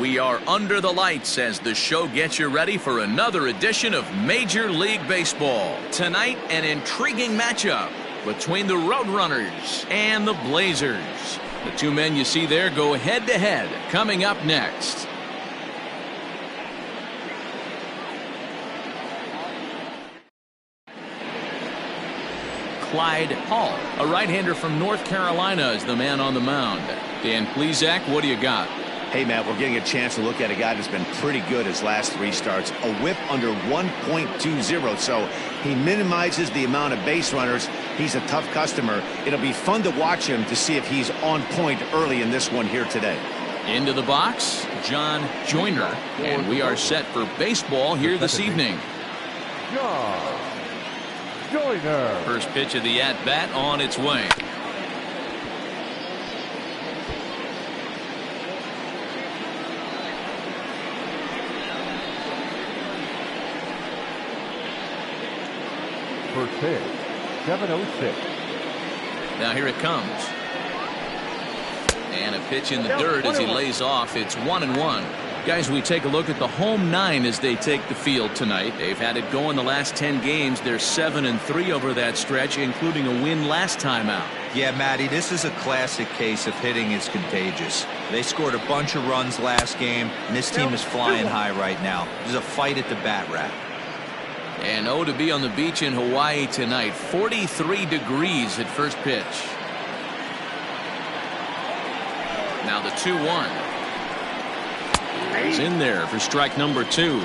We are under the lights as the show gets you ready for another edition of Major League Baseball. Tonight, an intriguing matchup between the Roadrunners and the Blazers. The two men you see there go head-to-head coming up next. Clyde Hall, a right-hander from North Carolina, is the man on the mound. Dan Plesac, what do you got? Hey, Matt, we're getting a chance to look at a guy that's been pretty good his last 3 starts. A whip under 1.20, so he minimizes the amount of base runners. He's a tough customer. It'll be fun to watch him to see if he's on point early in this one here today. Into the box, John Joyner, and we are set for baseball here this evening. John Joyner. First pitch of the at-bat on its way. First pitch, 7:06. Now here it comes. And a pitch in the dirt as he lays off. It's 1-1. Guys, we take a look at the home 9 as they take the field tonight. They've had it going the last 10 games. They're 7-3 over that stretch, including a win last time out. Yeah, Matty, this is a classic case of hitting is contagious. They scored a bunch of runs last game, and this team is flying high right now. There's a fight at the bat rack. And to be on the beach in Hawaii tonight. 43 degrees at first pitch. Now the 2-1. He's in there for strike number 2.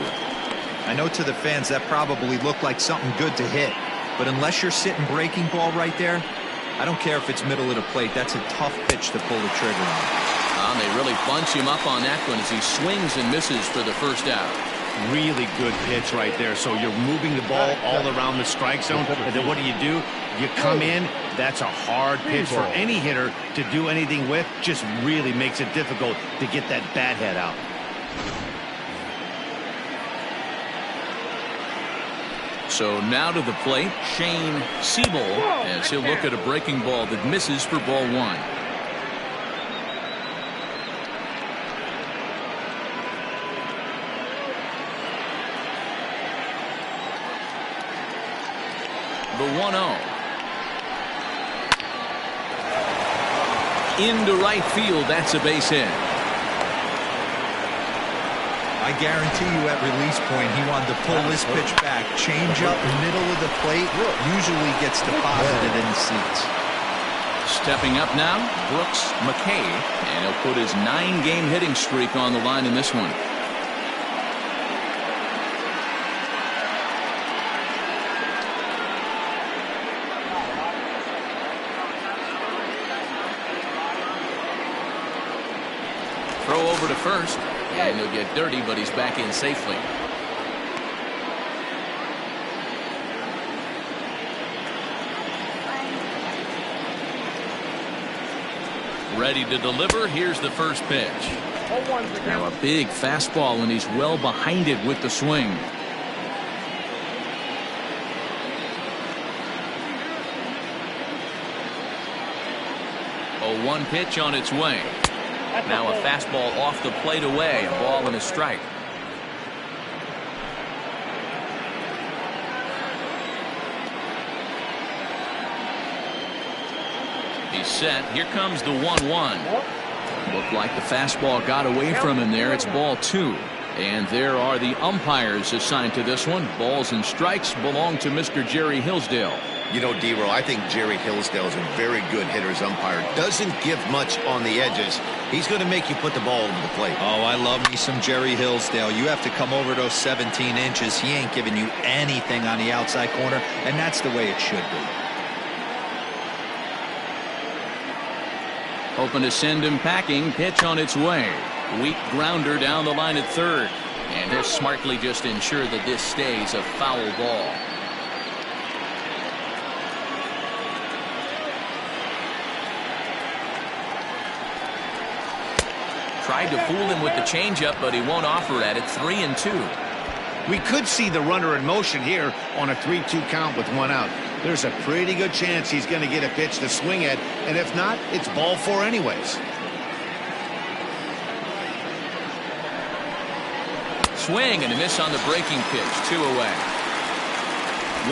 I know to the fans that probably looked like something good to hit, but unless you're sitting breaking ball right there, I don't care if it's middle of the plate. That's a tough pitch to pull the trigger on. They really bunch him up on that one as he swings and misses for the first out. Really good pitch right there. So you're moving the ball all around the strike zone, and then what do? You come in. That's a hard pitch for any hitter to do anything with. Just really makes it difficult to get that bat head out. So now to the plate, Shane Siebel, as he'll look at a breaking ball that misses for ball 1. The 1-0. Into right field. That's a base hit. I guarantee you at release point he wanted to pull this pitch back. Change up middle of the plate usually gets deposited in the seats. Stepping up now, Brooks McKay, and he'll put his 9-game hitting streak on the line in this one. Throw over to first, and he'll get dirty, but he's back in safely. Ready to deliver. Here's the first pitch. Now a big fastball, and he's well behind it with the swing. A 1 pitch on its way. Now a fastball off the plate away. A ball and a strike. He's set. Here comes the 1-1. Looked like the fastball got away from him there. It's ball 2. And there are the umpires assigned to this one. Balls and strikes belong to Mr. Jerry Hillsdale. You know, D-Row, I think Jerry Hillsdale is a very good hitter's umpire. Doesn't give much on the edges. He's going to make you put the ball into the plate. Oh, I love me some Jerry Hillsdale. You have to come over those 17 inches. He ain't giving you anything on the outside corner, and that's the way it should be. Hoping to send him packing. Pitch on its way. Weak grounder down the line at third. And he'll smartly just ensure that this stays a foul ball. Tried to fool him with the changeup, but he won't offer at it. 3-2. We could see the runner in motion here on a 3-2 count with 1 out. There's a pretty good chance he's going to get a pitch to swing at, and if not, it's ball 4 anyways. swing and a miss on the breaking pitch. 2 away.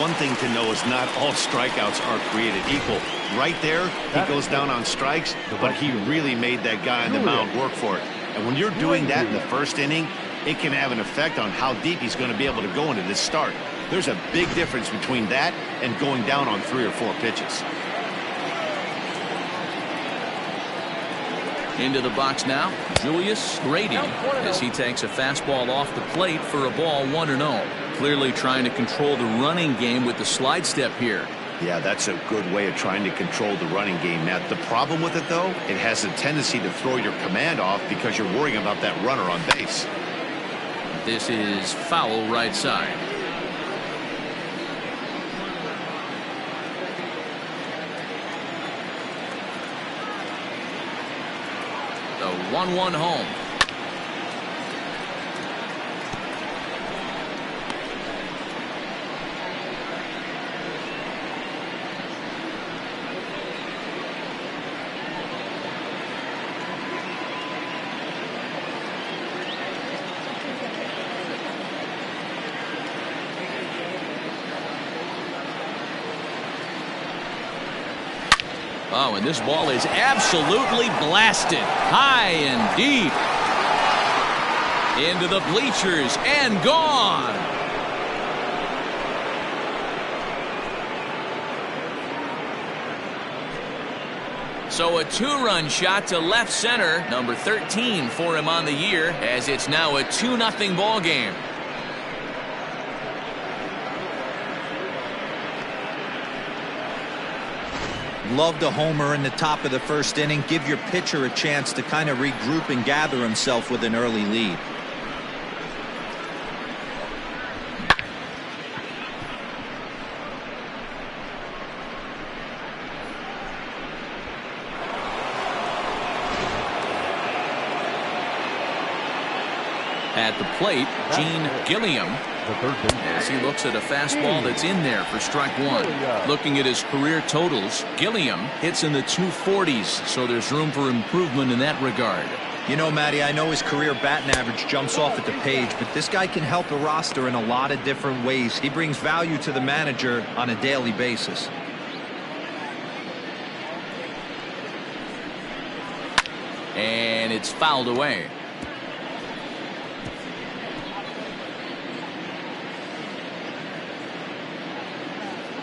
One thing to know is not all strikeouts are created equal. Right there, he goes down on strikes, but he really made that guy on the mound work for it. And when you're doing that in the first inning, it can have an effect on how deep he's going to be able to go into this start. There's a big difference between that and going down on 3 or 4 pitches. Into the box now, Julius Grady, as he takes a fastball off the plate for a ball 1-0. Clearly trying to control the running game with the slide step here. Yeah, that's a good way of trying to control the running game. Now, the problem with it, though, it has a tendency to throw your command off because you're worrying about that runner on base. This is foul right side. The 1-1 home. Oh, and this ball is absolutely blasted high and deep into the bleachers and gone. So a 2-run shot to left center, number 13 for him on the year, as it's now a 2-0 ball game. Love the homer in the top of the first inning. Give your pitcher a chance to kind of regroup and gather himself with an early lead. At the plate, Gene Gilliam, as he looks at a fastball that's in there for strike 1. Looking at his career totals, Gilliam hits in the 240s, so there's room for improvement in that regard. You know, Matty, I know his career batting average jumps off at the page, but this guy can help a roster in a lot of different ways. He brings value to the manager on a daily basis. And it's fouled away.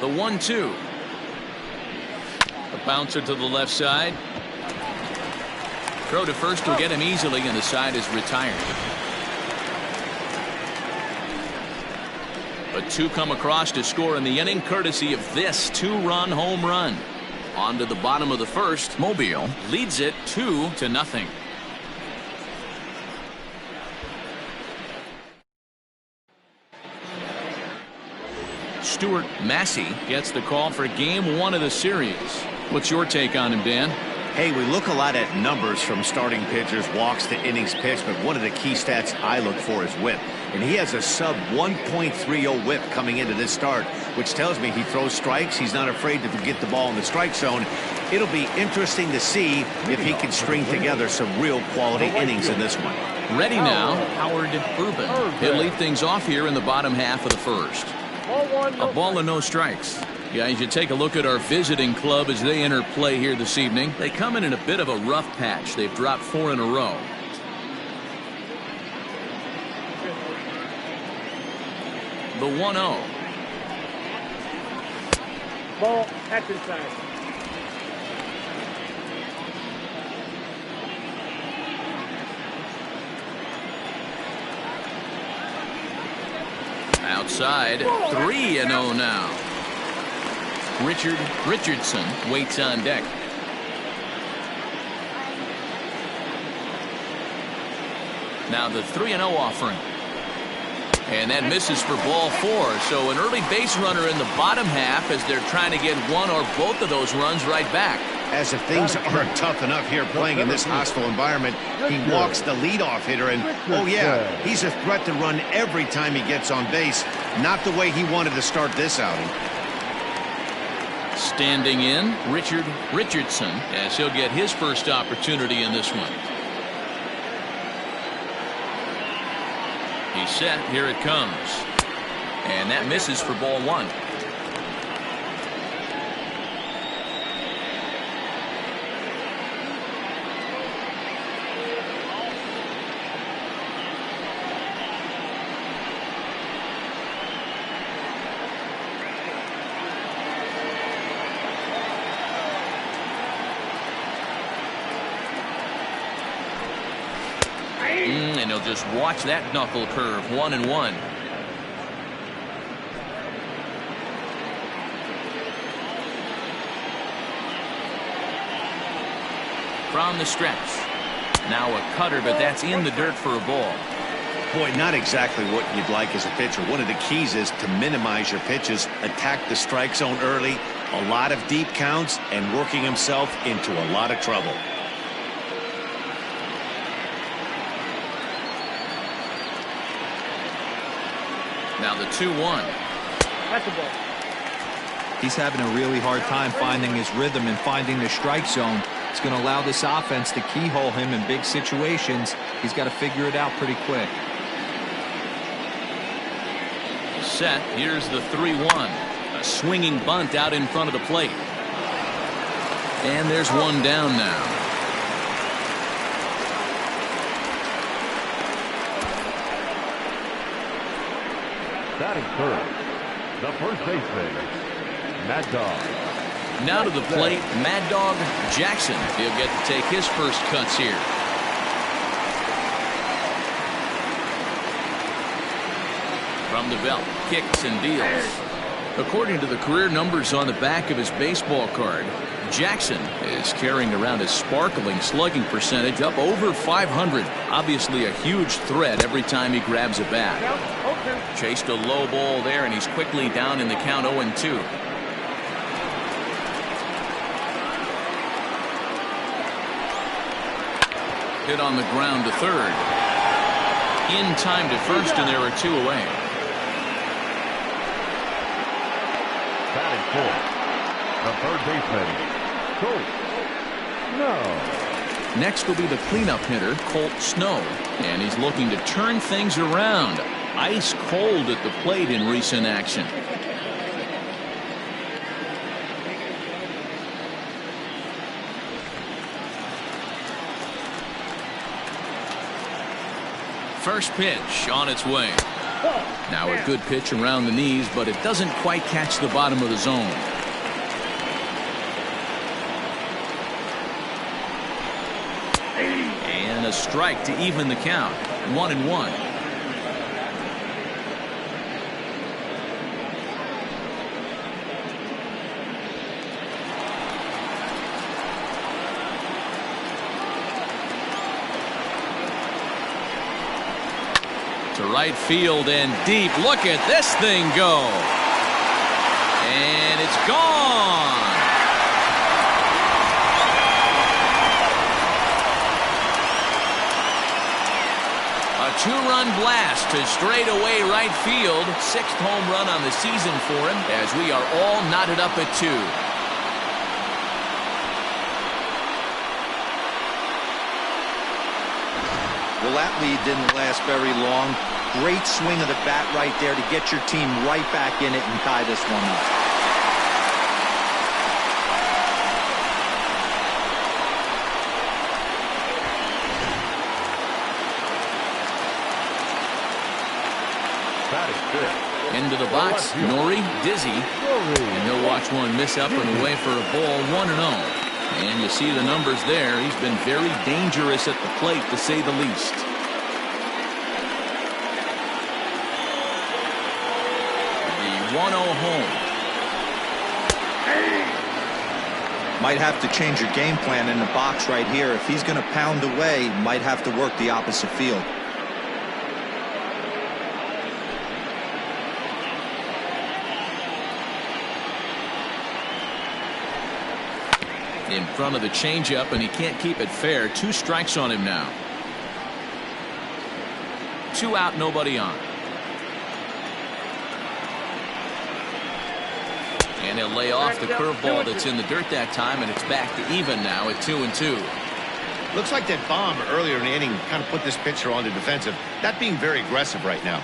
The 1-2. A bouncer to the left side. Throw to first will get him easily, and the side is retired. But 2 come across to score in the inning, courtesy of this 2-run home run. On to the bottom of the first. Mobile leads it 2-0. Stuart Massey gets the call for game 1 of the series. What's your take on him, Dan? Hey, we look a lot at numbers from starting pitchers, walks to innings pitched, but one of the key stats I look for is whip. And he has a sub 1.30 whip coming into this start, which tells me he throws strikes. He's not afraid to get the ball in the strike zone. It'll be interesting to see if he can string together some real quality innings in this one. Ready now, Howard Urban. He'll lead things off here in the bottom half of the first. A ball and no strikes. Guys, you take a look at our visiting club as they enter play here this evening. They come in a bit of a rough patch. They've dropped 4 in a row. The 1-0. Ball at the side. Outside, 3-0 now. Richardson waits on deck. Now the 3-0 offering. And that misses for ball 4. So an early base runner in the bottom half as they're trying to get one or both of those runs right back. As if things aren't tough enough here playing in this hostile environment, he walks the leadoff hitter, and oh yeah, he's a threat to run every time he gets on base. Not the way he wanted to start this outing. Standing in, Richardson, as he'll get his first opportunity in this one. He's set. Here it comes. And that misses for ball one. And he'll just watch that knuckle curve. 1-1. From the stretch. Now a cutter, but that's in the dirt for a ball. Boy, not exactly what you'd like as a pitcher. One of the keys is to minimize your pitches, attack the strike zone early, a lot of deep counts, and working himself into a lot of trouble. Now the 2-1. That's the ball. He's having a really hard time finding his rhythm and finding the strike zone. It's going to allow this offense to keyhole him in big situations. He's got to figure it out pretty quick. Set. Here's the 3-1. A swinging bunt out in front of the plate. And there's one down now. Batting third, the first baseman, Mad Dog. Now to the plate, Mad Dog Jackson. He'll get to take his first cuts here. From the belt, kicks and deals. According to the career numbers on the back of his baseball card, Jackson is carrying around a sparkling slugging percentage up over 500. Obviously a huge threat every time he grabs a bat. Chased a low ball there, and he's quickly down in the count 0-2. Hit on the ground to third. In time to first, and there are two away. Batting fourth, the third baseman, Colt Snow. Next will be the cleanup hitter, Colt Snow, and he's looking to turn things around. Ice cold at the plate in recent action. First pitch on its way. Now a good pitch around the knees, but it doesn't quite catch the bottom of the zone. And a strike to even the count. 1-1. To right field and deep. Look at this thing go. And it's gone. A two-run blast to straightaway right field. Sixth home run on the season for him, as we are all knotted up at 2. Well, that lead didn't last very long. Great swing of the bat right there to get your team right back in it and tie this one up. Batting fifth, Into the box, Nori Dizzy. And he'll watch one miss up and away for a ball. 1-0. And you see the numbers there. He's been very dangerous at the plate, to say the least. The 1-0 home. Might have to change your game plan in the box right here. If he's going to pound away, might have to work the opposite field. In front of the changeup, and he can't keep it fair. 2 strikes on him now. 2 out, nobody on. And he'll lay off the curveball that's in the dirt that time, and it's back to even now at 2-2. Looks like that bomb earlier in the inning kind of put this pitcher on the defensive. Not being very aggressive right now.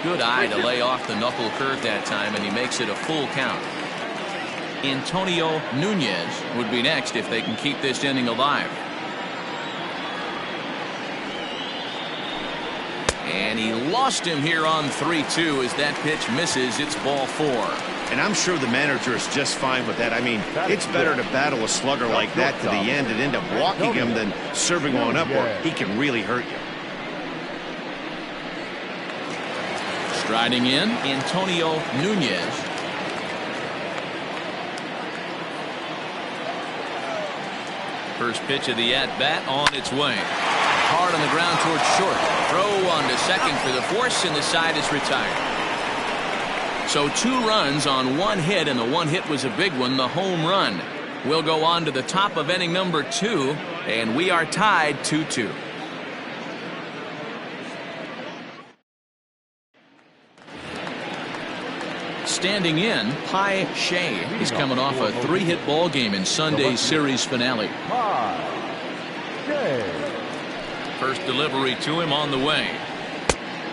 Good eye to lay off the knuckle curve that time, and he makes it a full count. Antonio Nunez would be next if they can keep this inning alive. And he lost him here on 3-2 as that pitch misses. It's ball 4. And I'm sure the manager is just fine with that. I mean, it's better to battle a slugger like that to the end and end up walking him than serving one up, or he can really hurt you. Striding in, Antonio Nunez. First pitch of the at-bat on its way. Hard on the ground towards short. Throw on to second for the force, and the side is retired. So 2 runs on 1 hit, and the 1 hit was a big one, the home run. We'll go on to the top of inning number 2, and we are tied 2-2. Standing in, Pai Shea. He's coming off a 3-hit ball game in Sunday's series finale. First delivery to him on the way.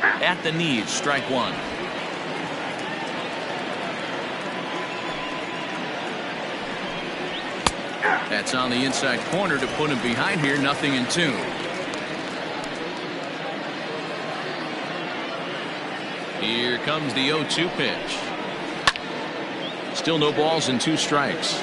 At the knees, strike 1. That's on the inside corner to put him behind here. 0-2. Here comes the 0-2 pitch. Still no balls and 2 strikes.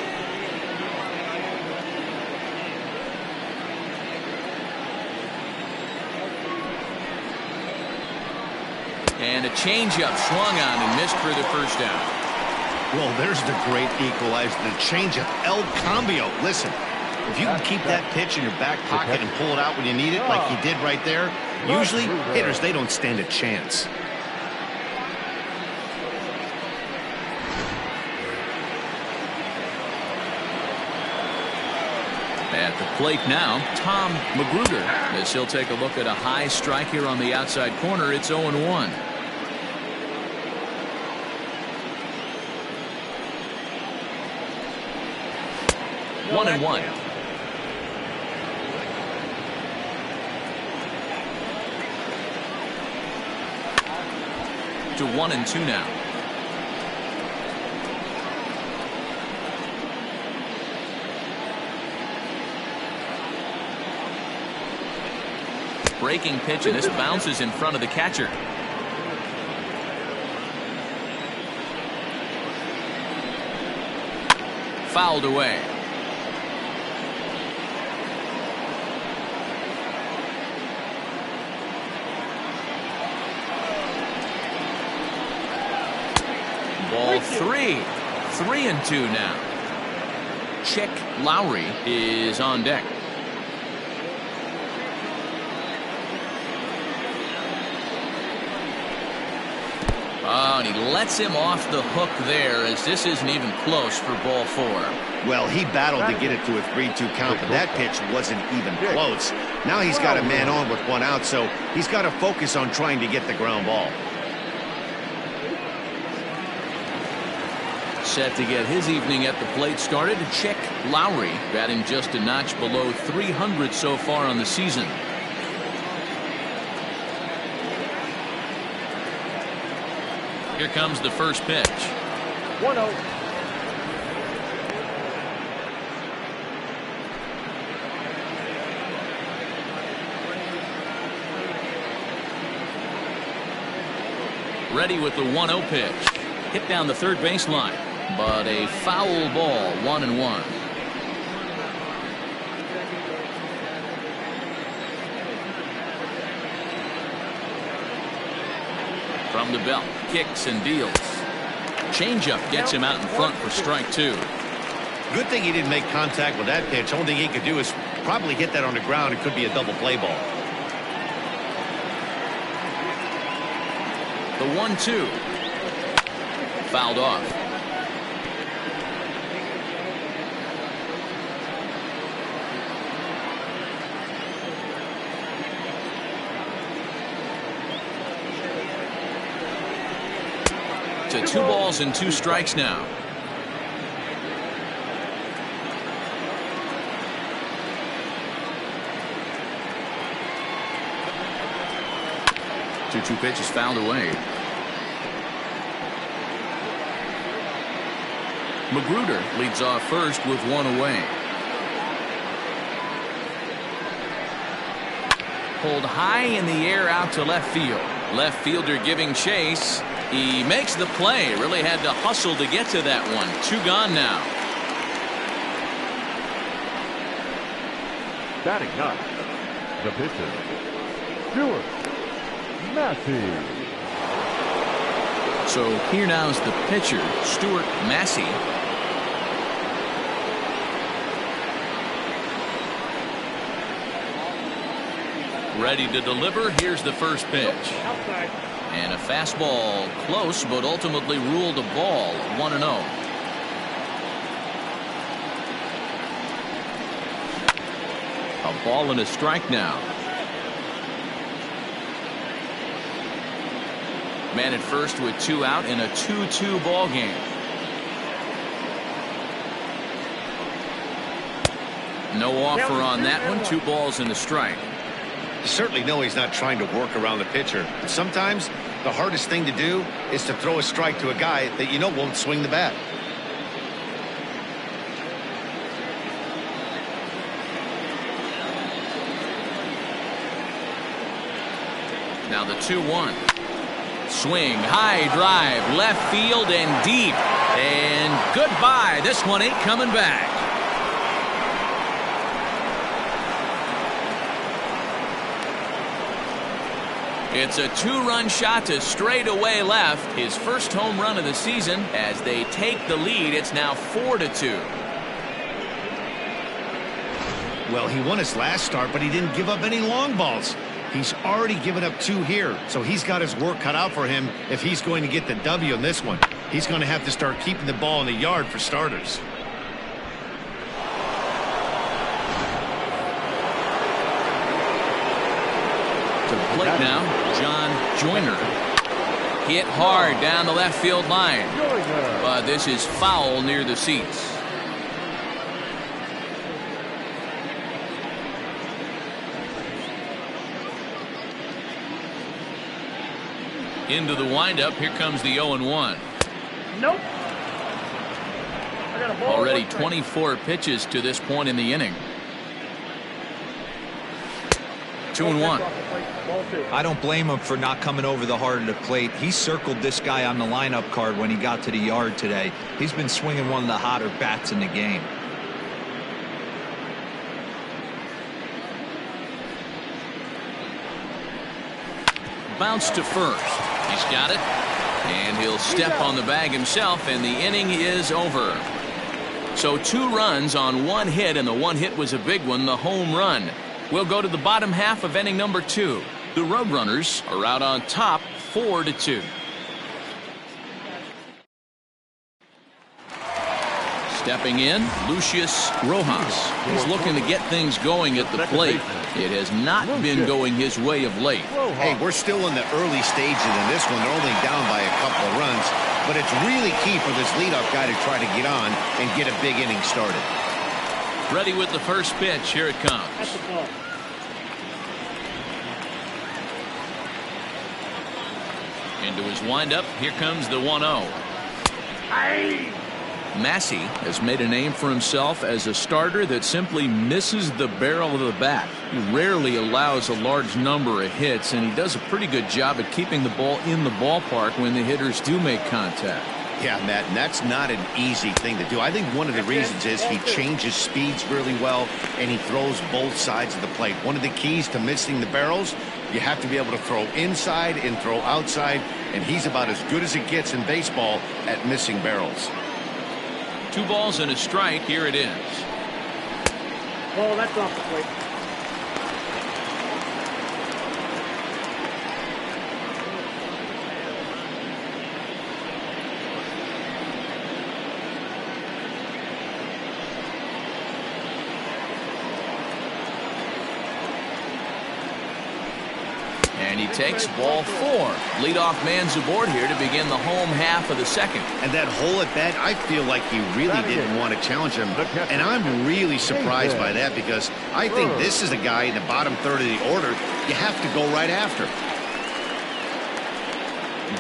And a changeup swung on and missed for the first out. Well, there's the great equalizer, the changeup, El Cambio. Listen, if you can keep that pitch in your back pocket and pull it out when you need it, like he did right there, usually hitters, they don't stand a chance. At the plate now, Tom Magruder, as he'll take a look at a high strike here on the outside corner. It's 0-1. One and one. To 1-2 now. Breaking pitch, and this bounces in front of the catcher. Fouled away. Ball 3. 3-2 now. Chick Lowry is on deck. Oh, and he lets him off the hook there, as this isn't even close for ball 4. Well, he battled to get it to a 3-2 count, but that pitch wasn't even close. Now he's got a man on with 1 out, so he's got to focus on trying to get the ground ball. Set to get his evening at the plate started. Chick Lowry batting just a notch below 300 so far on the season. Here comes the first pitch. 1-0. Ready with the 1-0 pitch. Hit down the third baseline, but a foul ball. 1-1. From the belt, kicks and deals. Changeup gets him out in front for strike 2. Good thing he didn't make contact with that pitch. Only thing he could do is probably hit that on the ground. It could be a double play ball. The 1-2. Fouled off. to 2 balls and 2 strikes now. Two pitches fouled away. Magruder leads off first with 1 away. Pulled high in the air out to left field. Left fielder giving chase. He makes the play. Really had to hustle to get to that one. 2 gone now. Batting up, the pitcher, Stuart Massey. So here now is the pitcher, Stuart Massey. Ready to deliver. Here's the first pitch. Outside. And a fastball close, but ultimately ruled a ball. 1-0. A ball and a strike now. Man at first with 2 out in a 2-2 ball game. No offer on that one. 2 balls and a strike. You certainly know he's not trying to work around the pitcher. But sometimes the hardest thing to do is to throw a strike to a guy that you know won't swing the bat. Now the 2-1. Swing, high drive, left field and deep. And goodbye. This one ain't coming back. It's a 2-run shot to straightaway left. His first home run of the season. As they take the lead, it's now 4-2. Well, he won his last start, but he didn't give up any long balls. He's already given up 2 here, so he's got his work cut out for him if he's going to get the W in this one. He's going to have to start keeping the ball in the yard for starters. To the plate now, John Joyner. Hit hard down the left field line. But this is foul near the seats. Into the windup. Here comes the 0-1. Nope. I got a ball. Already 24 pitches to this point in the inning. 2-1. I don't blame him for not coming over the heart of the plate. He circled this guy on the lineup card when he got to the yard today. He's been swinging one of the hotter bats in the game. Bounce to first. He's got it. And he'll step on the bag himself, and the inning is over. So 2 runs on 1 hit, and the 1 hit was a big one, the home run. We'll go to the bottom half of inning number 2. The Roadrunners are out on top, 4-2. Stepping in, Lucius Rojas. He's looking to get things going at the plate. It has not been going his way of late. Hey, we're still in the early stages in this one. They're only down by a couple of runs, but it's really key for this leadoff guy to try to get on and get a big inning started. Ready with the first pitch. Here it comes. That's the ball. Into his windup. Here comes the 1-0. Massey has made a name for himself as a starter that simply misses the barrel of the bat. He rarely allows a large number of hits, and he does a pretty good job at keeping the ball in the ballpark when the hitters do make contact. Yeah, Matt, and that's not an easy thing to do. I think one of the reasons is he changes speeds really well, and he throws both sides of the plate. One of the keys to missing the barrels, you have to be able to throw inside and throw outside, and he's about as good as it gets in baseball at missing barrels. 2 balls and a strike. Here it is. Ball, that's off the plate. And He takes ball 4. Leadoff man's aboard here to begin the home half of the second. And that hole at bat, I feel like he really didn't want to challenge him. And I'm really surprised by that, because I think this is a guy in the bottom third of the order you have to go right after.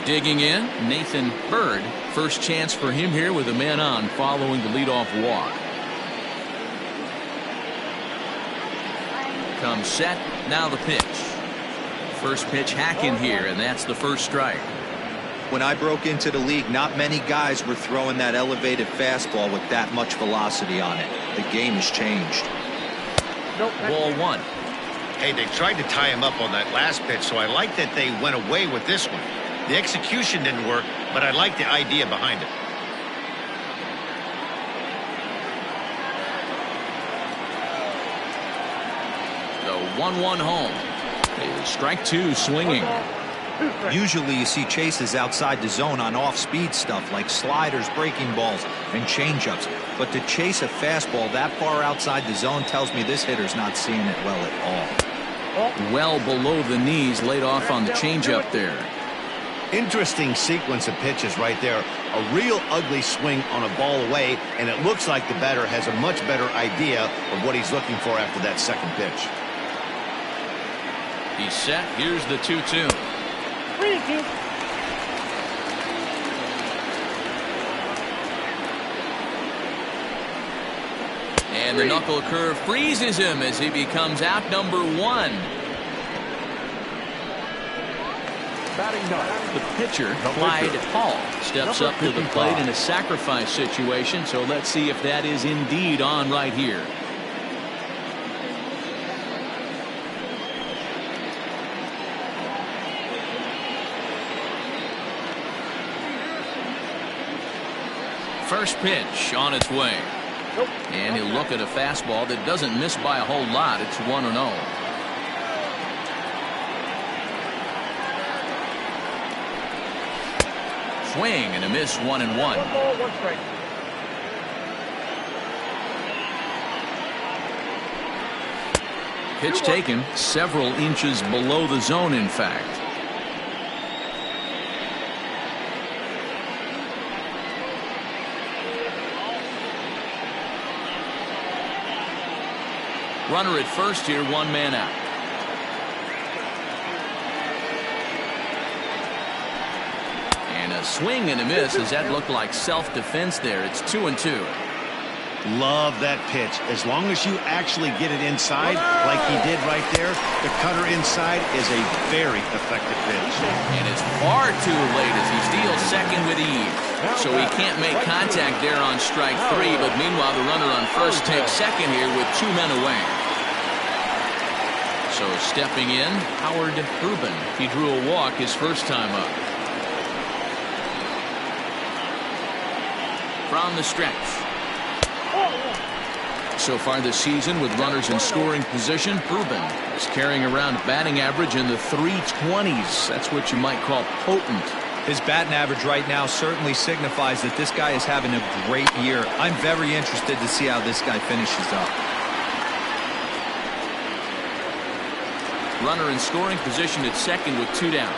Digging in, Nathan Bird. First chance for him here with a man on following the leadoff walk. Comes set, now the pitch. First pitch hacking here, and that's the first strike. When I broke into the league, not many guys were throwing that elevated fastball with that much velocity on it. The game has changed. Ball 1. Hey, they tried to tie him up on that last pitch, so I like that they went away with this one. The execution didn't work, but I like the idea behind it. The 1-1 home. Strike 2 swinging. Usually you see chases outside the zone on off-speed stuff like sliders, breaking balls, and changeups. But to chase a fastball that far outside the zone tells me this hitter's not seeing it well at all. Well below the knees, laid off on the changeup there. Interesting sequence of pitches right there. A real ugly swing on a ball away, and it looks like the batter has a much better idea of what he's looking for after that second pitch. He's set. Here's the 2-2. 3-2. And the knuckle curve freezes him as he becomes out number 1. The pitcher, Clyde Hall, steps up to the plate in a sacrifice situation, so let's see if that is indeed on right here. First pitch on its way. And he'll look at a fastball that doesn't miss by a whole lot. It's 1-0. Swing and a miss, 1-1. 1 ball, 1 strike. Pitch taken several inches below the zone, in fact. Runner at first here, 1 man out. And a swing and a miss. Does that look like self-defense there? It's 2-2. Love that pitch. As long as you actually get it inside, like he did right there, the cutter inside is a very effective pitch. And it's far too late as he steals second with ease. So he can't make contact there on strike 3, but meanwhile the runner on first takes second here with 2 men away. So stepping in, Howard Rubin. He drew a walk his first time up. From the stretch. So far this season, with runners in scoring position, Rubin is carrying around batting average in the 320s. That's what you might call potent. His batting average right now certainly signifies that this guy is having a great year. I'm very interested to see how this guy finishes up. Runner in scoring position at second with 2 down.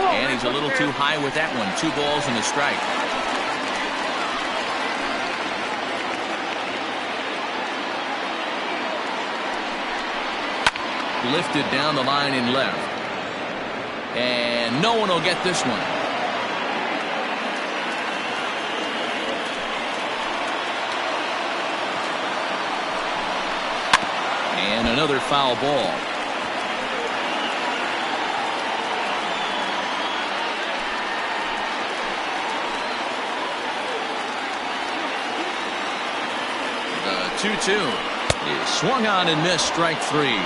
And he's a little too high with that one. 2 balls and a strike. Lifted down the line in left. And no one will get this one. And another foul ball. The 2-2 is swung on and missed, strike 3.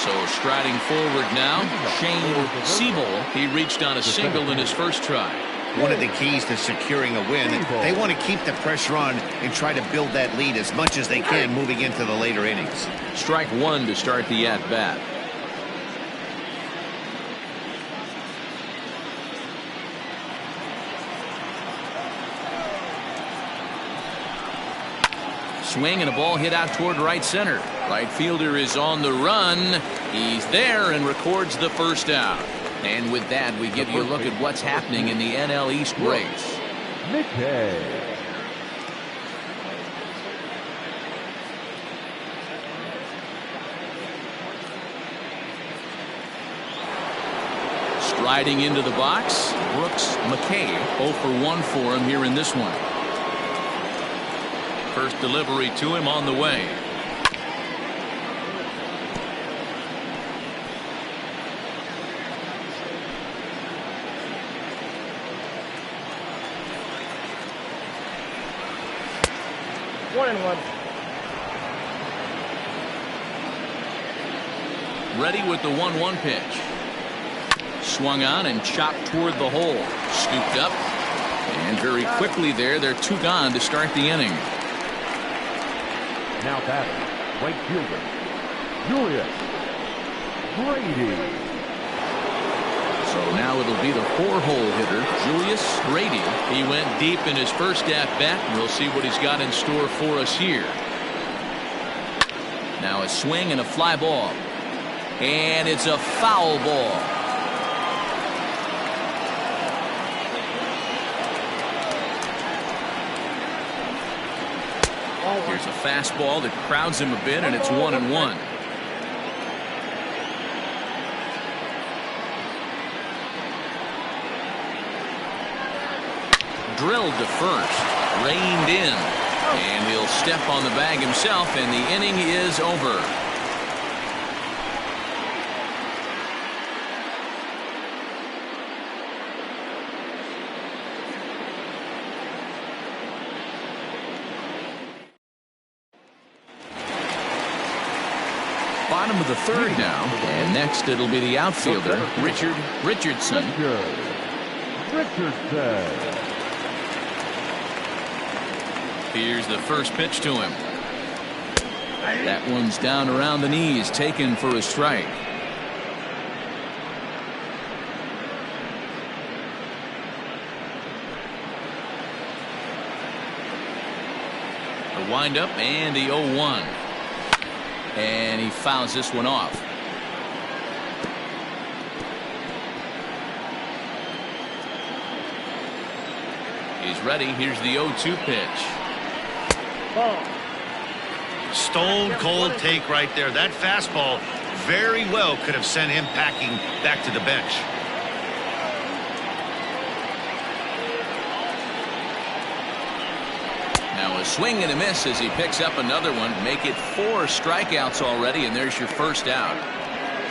So striding forward now, Shane Siebel. He reached on a single in his first try. One of the keys to securing a win, they want to keep the pressure on and try to build that lead as much as they can moving into the later innings. Strike 1 to start the at-bat. Swing and a ball hit out toward right center. Right fielder is on the run. He's there and records the first out. And with that, we give you a look at what's happening in the NL East race. Mickey. Striding into the box, Brooks McKay. 0 for 1 for him here in this one. First delivery to him on the way. One and one. Ready with the 1-1 pitch. Swung on and chopped toward the hole. Scooped up. And very quickly there, they're 2 gone to start the inning. Now batting, right fielder, Julius Brady. So now it'll be the 4-hole hitter, Julius Brady. He went deep in his first at-bat. We'll see what he's got in store for us here. Now a swing and a fly ball. And it's a foul ball. Here's a fastball that crowds him a bit, and it's 1-1. Drilled to first, reined in, and he'll step on the bag himself, and the inning is over. Bottom of the 3rd now, and next it'll be the outfielder, Richardson. Here's the first pitch to him. That one's down around the knees, taken for a strike. The windup and the 0-1. And he fouls this one off. He's ready. Here's the 0-2 pitch. Ball. Stone cold take right there. That fastball very well could have sent him packing back to the bench. Now a swing and a miss as he picks up another one. Make it 4 strikeouts already, and there's your first out.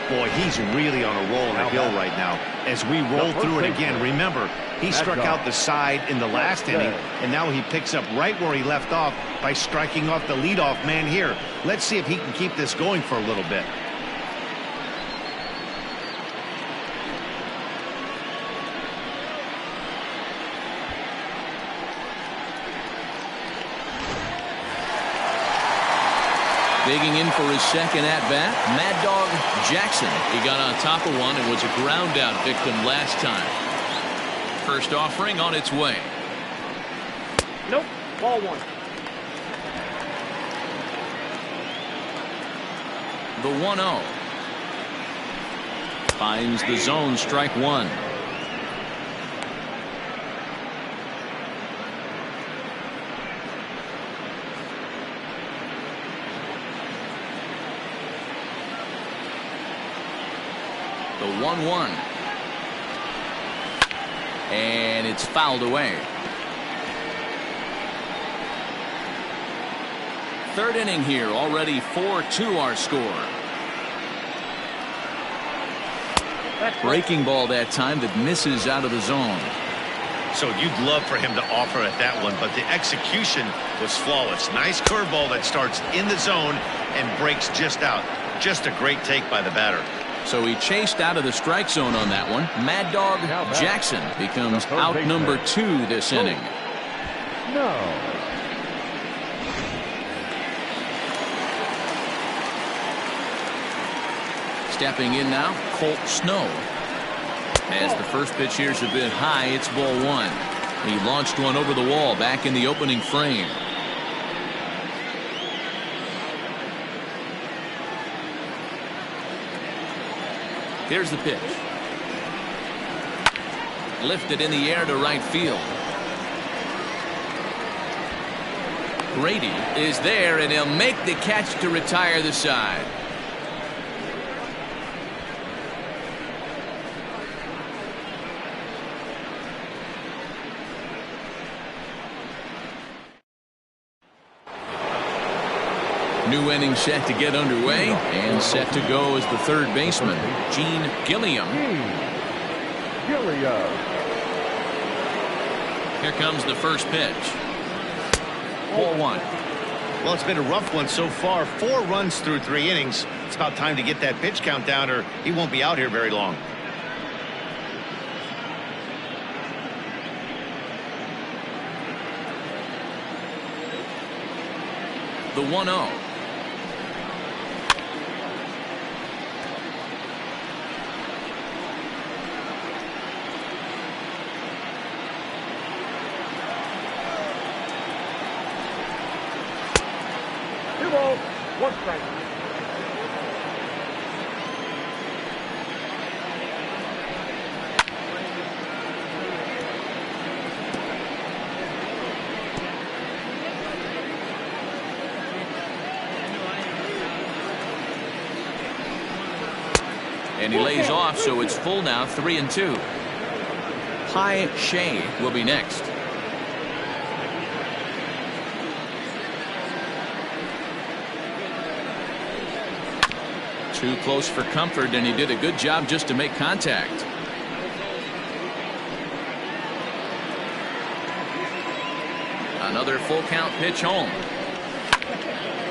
Boy, he's really on a roll in the hill right now. As we roll through it again, remember, he struck out the side in the last inning, and now he picks up right where he left off by striking off the leadoff man here. Let's see if he can keep this going for a little bit. Digging in for his second at-bat, Mad Dog Jackson. He got on top of one and was a ground-out victim last time. First offering on its way. Nope. Ball 1. The 1-0. Finds the zone, strike 1. The 1-1. And it's fouled away. Third inning here, already 4-2 our score. Breaking ball that time that misses out of the zone. So you'd love for him to offer at that one, but the execution was flawless. Nice curveball that starts in the zone and breaks just out. Just a great take by the batter. So he chased out of the strike zone on that one. Mad Dog Jackson becomes out number 2 this inning. No. Stepping in now, Colt Snow. As the first pitch here's a bit high, it's ball 1. He launched one over the wall back in the opening frame. Here's the pitch. Lifted in the air to right field. Grady is there, and he'll make the catch to retire the side. New inning set to get underway, and set to go as the third baseman, Gene Gilliam. Here comes the first pitch. 4-1. Well, it's been a rough one so far. 4 runs through 3 innings. It's about time to get that pitch count down, or he won't be out here very long. The 1-0. One strike. And he lays off, so it's full now, 3-2. Pai Shea will be next. Too close for comfort, and he did a good job just to make contact. Another full count pitch home.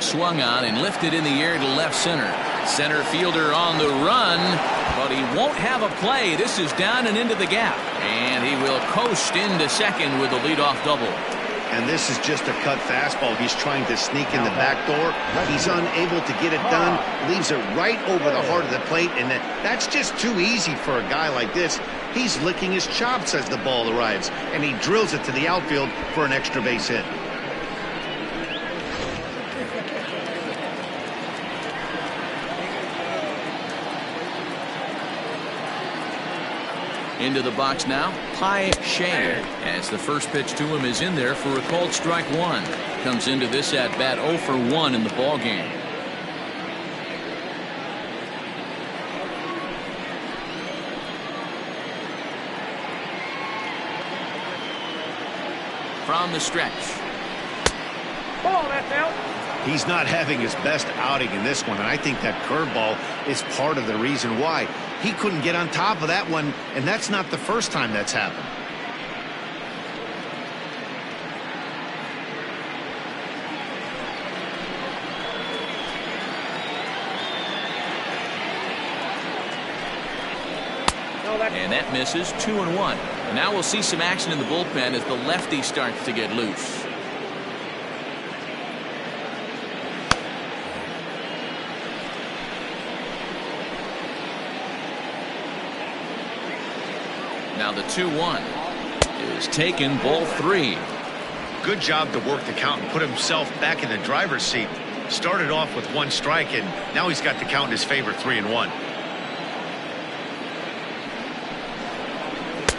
Swung on and lifted in the air to left center. Center fielder on the run, but he won't have a play. This is down and into the gap, and he will coast into second with a leadoff double. And this is just a cut fastball. He's trying to sneak in the back door. He's unable to get it done. Leaves it right over the heart of the plate, and that's just too easy for a guy like this. He's licking his chops as the ball arrives, and he drills it to the outfield for an extra base hit. Into the box now, Pai Shea, as the first pitch to him is in there for a called strike 1. Comes into this at bat 0 for 1 in the ball game. From the stretch. Ball, that's out. He's not having his best outing in this one, and I think that curveball is part of the reason why. He couldn't get on top of that one, and that's not the first time that's happened. And that misses. 2-1. Now we'll see some action in the bullpen as the lefty starts to get loose. Now the 2-1 is taken, ball 3. Good job to work the count and put himself back in the driver's seat. Started off with 1 strike, and now he's got the count in his favor, 3-1.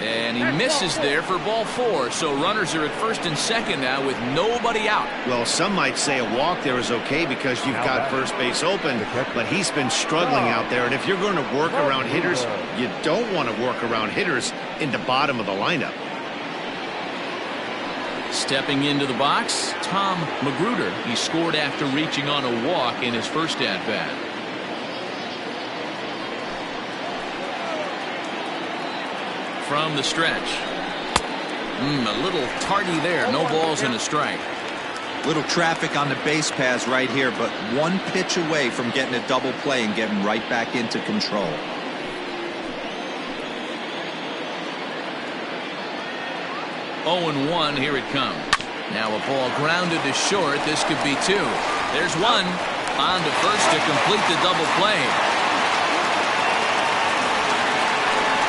And he misses there for ball 4, so runners are at first and second now with nobody out. Well, some might say a walk there is okay because you've got first base open, but he's been struggling out there, and if you're going to work around hitters, you don't want to work around hitters in the bottom of the lineup. Stepping into the box, Tom Magruder. He scored after reaching on a walk in his first at-bat. From the stretch. A little tardy there. No balls and a strike. Little traffic on the base paths right here, but 1 pitch away from getting a double play and getting right back into control. Oh, and 1. Here it comes. Now a ball grounded to short. This could be 2. There's 1. On to first to complete the double play.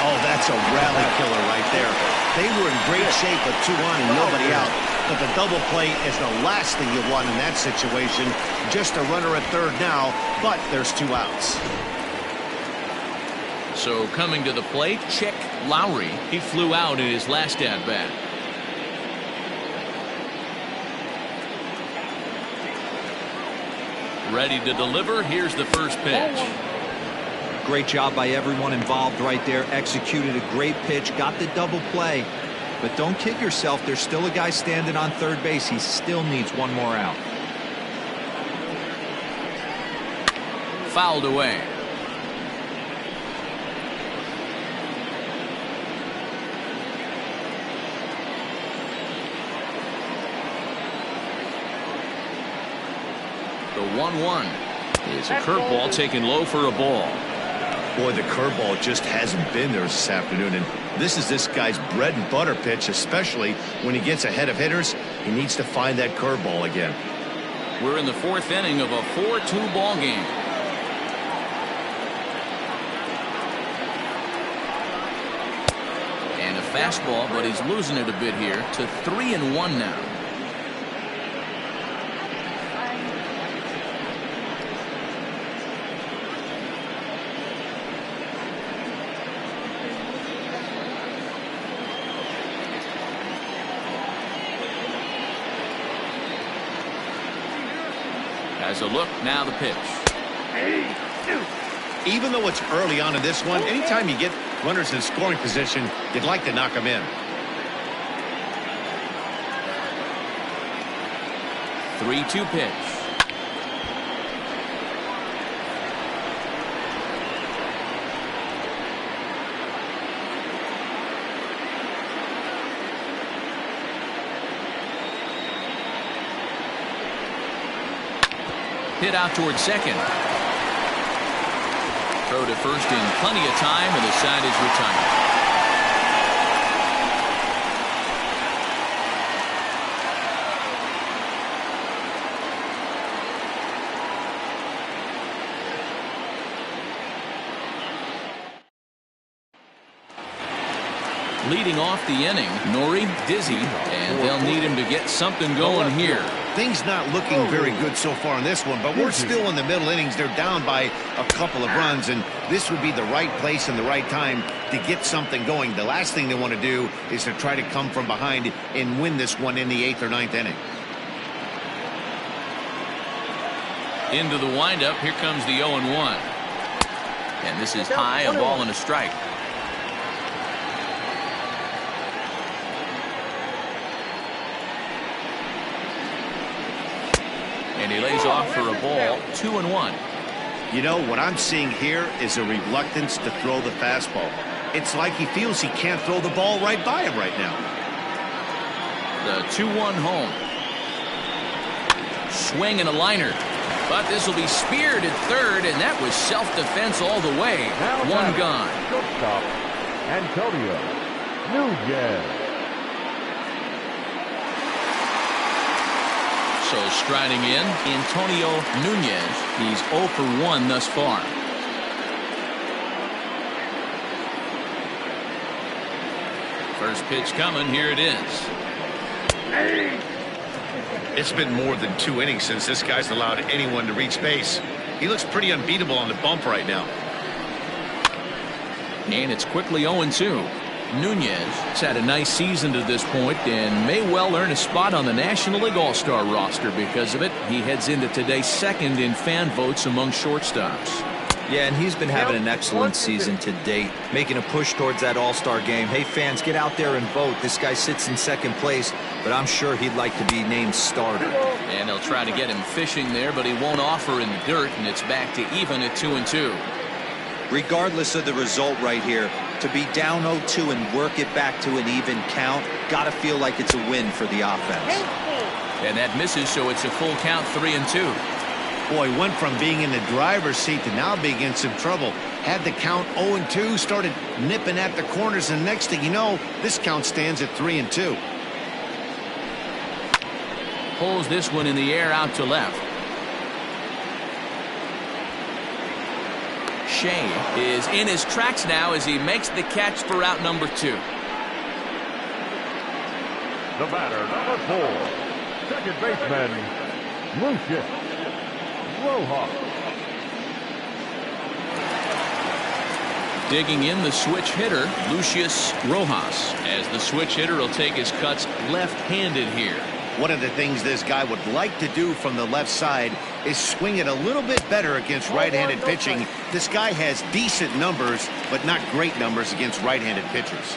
Oh, that's a rally killer right there. They were in great shape with 2 on and nobody out. But the double play is the last thing you want in that situation. Just a runner at third now, but there's 2 outs. So coming to the plate, Chick Lowry. He flew out in his last at-bat. Ready to deliver. Here's the first pitch. Great job by everyone involved right there. Executed a great pitch. Got the double play. But don't kid yourself. There's still a guy standing on third base. He still needs one more out. Fouled away. The 1-1 is a curveball taken low for a ball. Boy, the curveball just hasn't been there this afternoon, and this is this guy's bread and butter pitch, especially when he gets ahead of hitters. He needs to find that curveball again. We're in the fourth inning of a 4-2 ball game. And a fastball, but he's losing it a bit here to 3-1 now. As a look, now the pitch. Even though it's early on in this one, anytime you get runners in scoring position, you'd like to knock them in. 3-2 pitch. Hit out towards second. Throw to first in plenty of time, and the side is retired. Leading off the inning, Nori dizzy, and they'll need him to get something going here. Things not looking very good so far in this one, but we're still in the middle innings. They're down by a couple of runs, and this would be the right place and the right time to get something going. The last thing they want to do is to try to come from behind and win this one in the 8th or 9th inning. Into the windup, here comes the 0-1. And this is high, a ball and a strike. And he lays off for a ball, 2-1. You know, what I'm seeing here is a reluctance to throw the fastball. It's like he feels he can't throw the ball right by him right now. The 2-1 home. Swing and a liner. But this will be speared at third, and that was self-defense all the way. One gone. Shortstop, Antonio Nunez. So striding in, Antonio Nunez. He's 0 for 1 thus far. First pitch coming. Here it is. It's been more than 2 innings since this guy's allowed anyone to reach base. He looks pretty unbeatable on the bump right now. And it's quickly 0-2. Nunez has had a nice season to this point and may well earn a spot on the National League All-Star roster because of it. He heads into today second in fan votes among shortstops. Yeah, and he's been having an excellent season to date, making a push towards that All-Star game. Hey, fans, get out there and vote. This guy sits in second place, but I'm sure he'd like to be named starter. And they'll try to get him fishing there, but he won't offer in the dirt, and it's back to even at 2-2. Regardless of the result right here, to be down 0-2 and work it back to an even count, gotta feel like it's a win for the offense. And that misses, so it's a full count, 3-2. Boy, went from being in the driver's seat to now being in some trouble. Had the count 0-2, started nipping at the corners, and next thing you know, this count stands at 3-2. Pulls this one in the air out to left. Shea is in his tracks now as he makes the catch for out number 2. The batter, number 4, second baseman, Lucius Rojas. Digging in, the switch hitter, Lucius Rojas, as the switch hitter will take his cuts left-handed here. One of the things this guy would like to do from the left side is swing it a little bit better against right-handed pitching. This guy has decent numbers, but not great numbers against right-handed pitchers.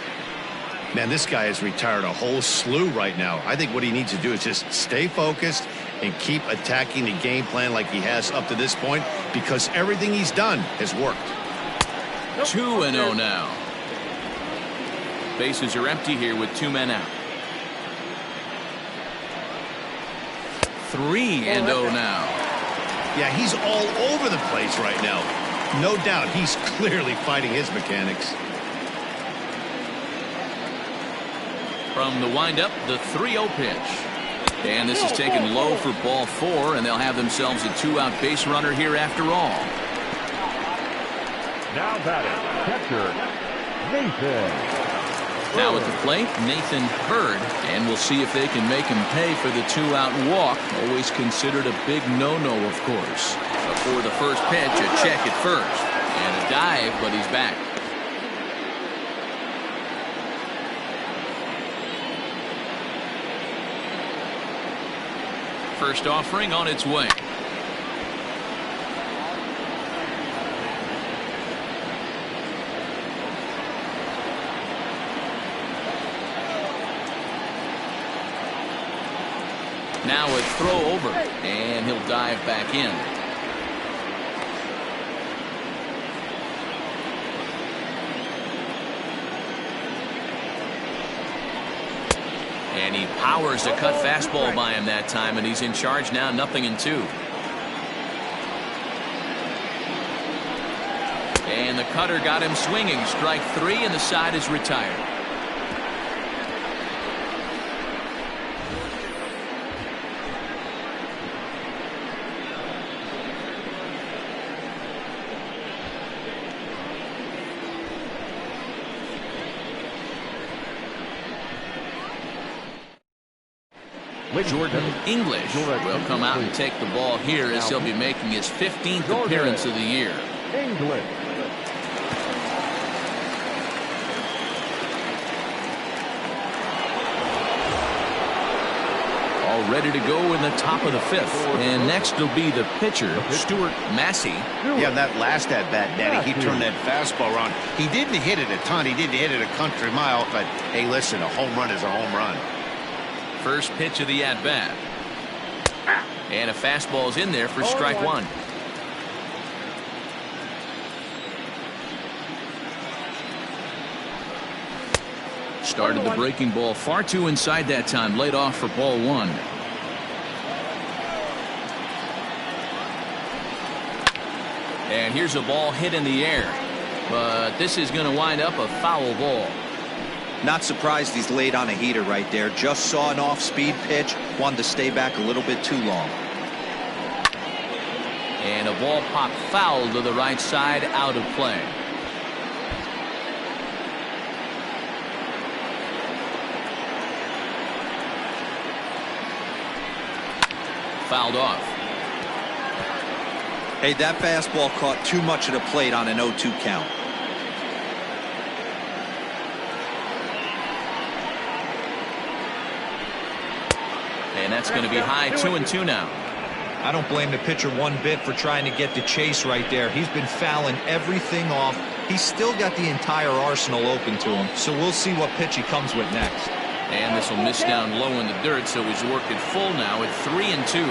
Man, this guy has retired a whole slew right now. I think what he needs to do is just stay focused and keep attacking the game plan like he has up to this point, because everything he's done has worked. 2-0 now. Bases are empty here with 2 men out. 3-0 now. Yeah, he's all over the place right now. No doubt he's clearly fighting his mechanics. From the windup, the 3-0 pitch. And this is taken low for ball 4, and they'll have themselves a 2-out base runner here after all. Now batting, catcher, Nathan. Now at the plate, Nathan Bird, and we'll see if they can make him pay for the 2-out walk. Always considered a big no-no, of course. Before the first pitch, a check at first. And a dive, but he's back. First offering on its way. Now a throw over, and he'll dive back in. And he powers a cut fastball by him that time, and he's in charge now, 0-2. And the cutter got him swinging. Strike 3, and the side is retired. Jordan English will come out and take the ball here as he'll be making his 15th appearance of the year. English. All ready to go in the top of the 5th. And next will be the pitcher, Stuart Massey. Yeah, that last at-bat, Daddy, he turned that fastball around. He didn't hit it a ton. He didn't hit it a country mile. But, hey, listen, a home run is a home run. First pitch of the at-bat. And a fastball is in there for strike 1. Started the breaking ball far too inside that time. Laid off for ball 1. And here's a ball hit in the air. But this is going to wind up a foul ball. Not surprised he's laid on a heater right there. Just saw an off-speed pitch. Wanted to stay back a little bit too long. And a ball popped foul to the right side, out of play. Fouled off. Hey, that fastball caught too much of the plate on an 0-2 count. And that's going to be high, 2-2 now. I don't blame the pitcher one bit for trying to get the chase right there. He's been fouling everything off. He's still got the entire arsenal open to him, so we'll see what pitch he comes with next. And this will miss down low in the dirt, so he's worked it full now at 3-2.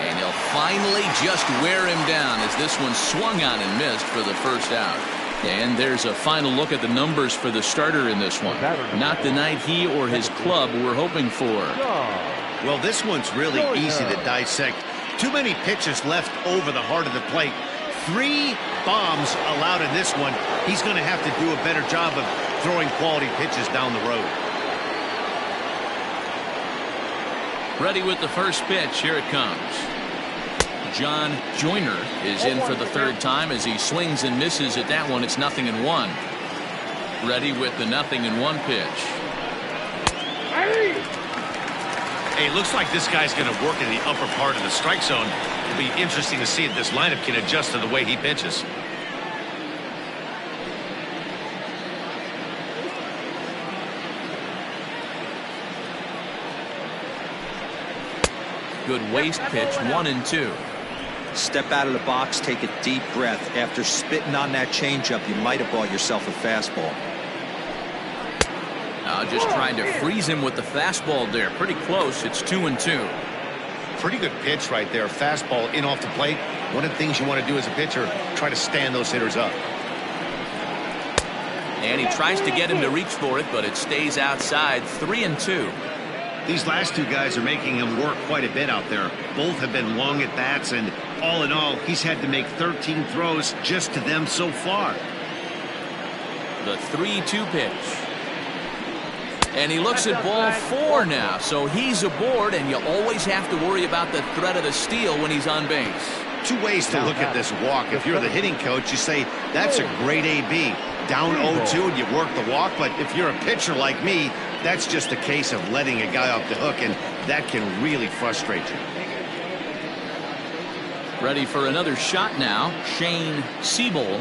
And he'll finally just wear him down as this one swung on and missed for the first out. And there's a final look at the numbers for the starter in this one. Not the night he or his club were hoping for. Well, this one's really easy to dissect. Too many pitches left over the heart of the plate. 3 bombs allowed in this one. He's going to have to do a better job of throwing quality pitches down the road. Ready with the first pitch. Here it comes. John Joyner is in for the 3rd time as he swings and misses at that one. It's 0-1. Ready with the 0-1 pitch. Hey, looks like this guy's going to work in the upper part of the strike zone. It'll be interesting to see if this lineup can adjust to the way he pitches. Good waist pitch, 1-2. Step out of the box, take a deep breath. After spitting on that changeup, you might have bought yourself a fastball. Just trying to freeze him with the fastball there. Pretty close. It's 2-2. Pretty good pitch right there. Fastball in off the plate. One of the things you want to do as a pitcher, try to stand those hitters up. And he tries to get him to reach for it, but it stays outside. 3-2. These last two guys are making him work quite a bit out there. Both have been long at bats, and all in all, he's had to make 13 throws just to them so far. The 3-2 pitch. And he looks at ball 4 now, so he's aboard, and you always have to worry about the threat of the steal when he's on base. Two ways to look at this walk. If you're the hitting coach, you say, that's a great AB. Down 0-2 and you work the walk, but if you're a pitcher like me, that's just a case of letting a guy off the hook, and that can really frustrate you. Ready for another shot now, Shane Siebel.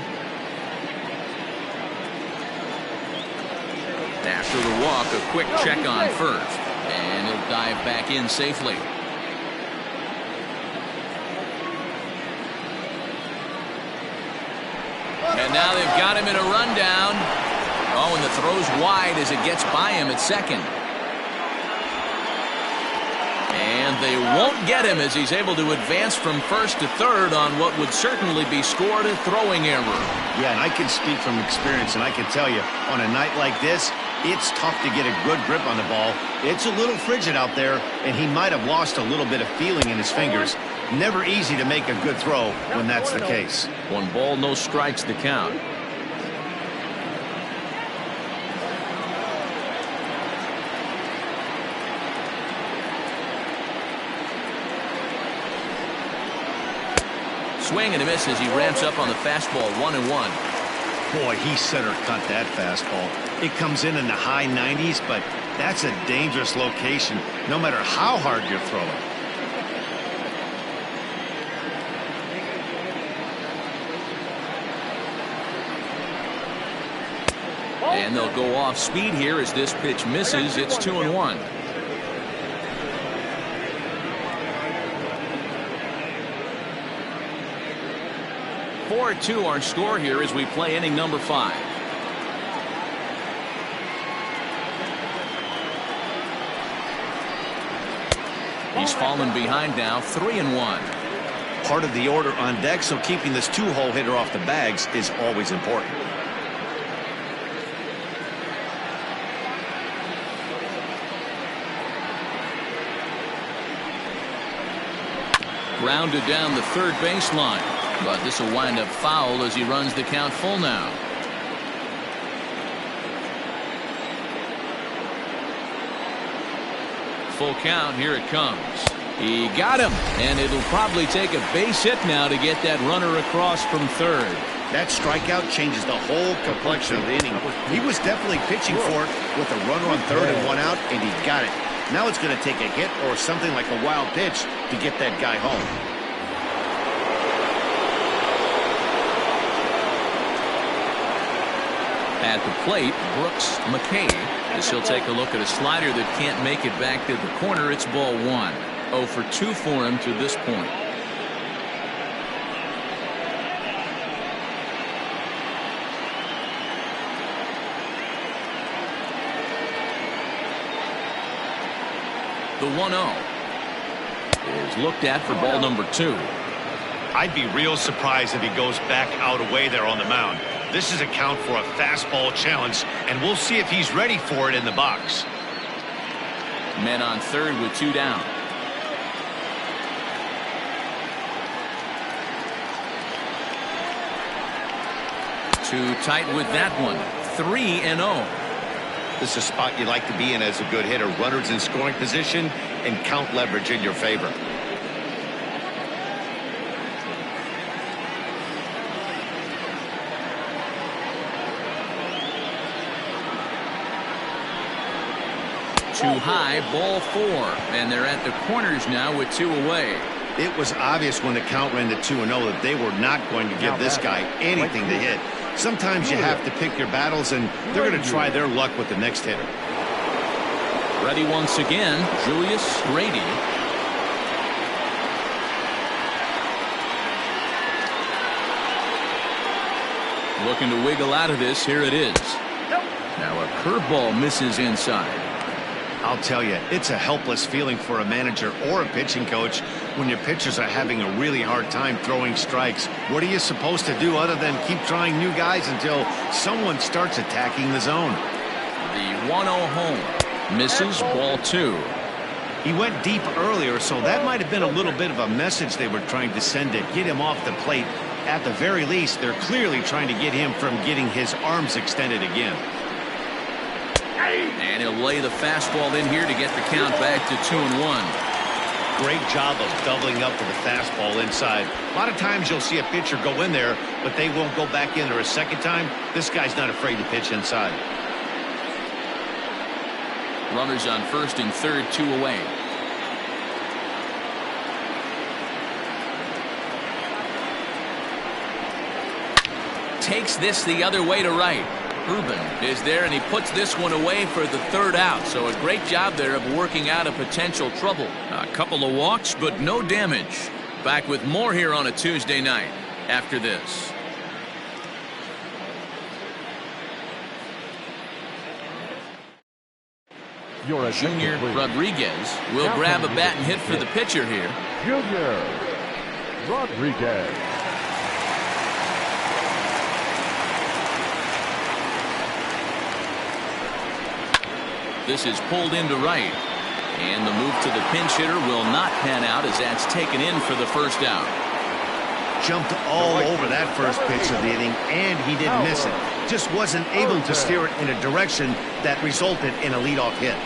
After the walk, a quick check on first, and he'll dive back in safely. And now they've got him in a rundown. Oh, and the throw's wide as it gets by him at second. And they won't get him as he's able to advance from first to third on what would certainly be scored a throwing error. Yeah, and I can speak from experience, and I can tell you, on a night like this, it's tough to get a good grip on the ball. It's a little frigid out there, and he might have lost a little bit of feeling in his fingers. Never easy to make a good throw when that's the case. 1 ball, no strikes the count. Swing and a miss as he ramps up on the fastball. 1-1. Boy, he center cut that fastball. It comes in the high 90s, but that's a dangerous location no matter how hard you're throwing. And they'll go off speed here as this pitch misses. It's 2-1. Four-2 our score here as we play inning number 5. He's fallen behind now, 3-1. Part of the order on deck, so keeping this 2-hole hitter off the bags is always important. Grounded down the third baseline, but this will wind up foul as he runs the count full now. Full count, here it comes. He got him, and it'll probably take a base hit now to get that runner across from third. That strikeout changes the whole complexion of the inning. He was definitely pitching for it with a runner on third and 1 out, and he got it. Now it's going to take a hit or something like a wild pitch to get that guy home. At the plate, Brooks McKay, as he'll take a look at a slider that can't make it back to the corner. It's ball 1. 0 for 2 for him to this point. The 1-0 is looked at for ball number 2. I'd be real surprised if he goes back out away there on the mound. This is a count for a fastball challenge, and we'll see if he's ready for it in the box. Men on third with 2 down. Too tight with that one. 3-0. This is a spot you like to be in as a good hitter. Runners in scoring position and count leverage in your favor. Too high, ball 4, and they're at the corners now with 2 away. It was obvious when the count ran to 2-0 that they were not going to give this guy anything to hit. Sometimes you have to pick your battles, and they're going to try their luck with the next hitter. Ready once again, Julius Grady. Looking to wiggle out of this. Here it is. Now a curveball misses inside. I'll tell you, it's a helpless feeling for a manager or a pitching coach when your pitchers are having a really hard time throwing strikes. What are you supposed to do other than keep trying new guys until someone starts attacking the zone? The 1-0 home. Misses, ball 2. He went deep earlier, so that might have been a little bit of a message they were trying to send to get him off the plate. At the very least, they're clearly trying to get him from getting his arms extended again. And he'll lay the fastball in here to get the count back to 2-1. Great job of doubling up with the fastball inside. A lot of times you'll see a pitcher go in there, but they won't go back in there a second time. This guy's not afraid to pitch inside. Runners on first and third, 2 away. Takes this the other way to right. Ruben is there, and he puts this one away for the third out. So a great job there of working out a potential trouble. A couple of walks, but no damage. Back with more here on a Tuesday night after this. Junior Rodriguez will grab a bat and hit for the pitcher here. Junior Rodriguez. This is pulled into right. And the move to the pinch hitter will not pan out as that's taken in for the first out. Jumped all over that first pitch of the inning, and he didn't miss it. Just wasn't able to steer it in a direction that resulted in a leadoff hit.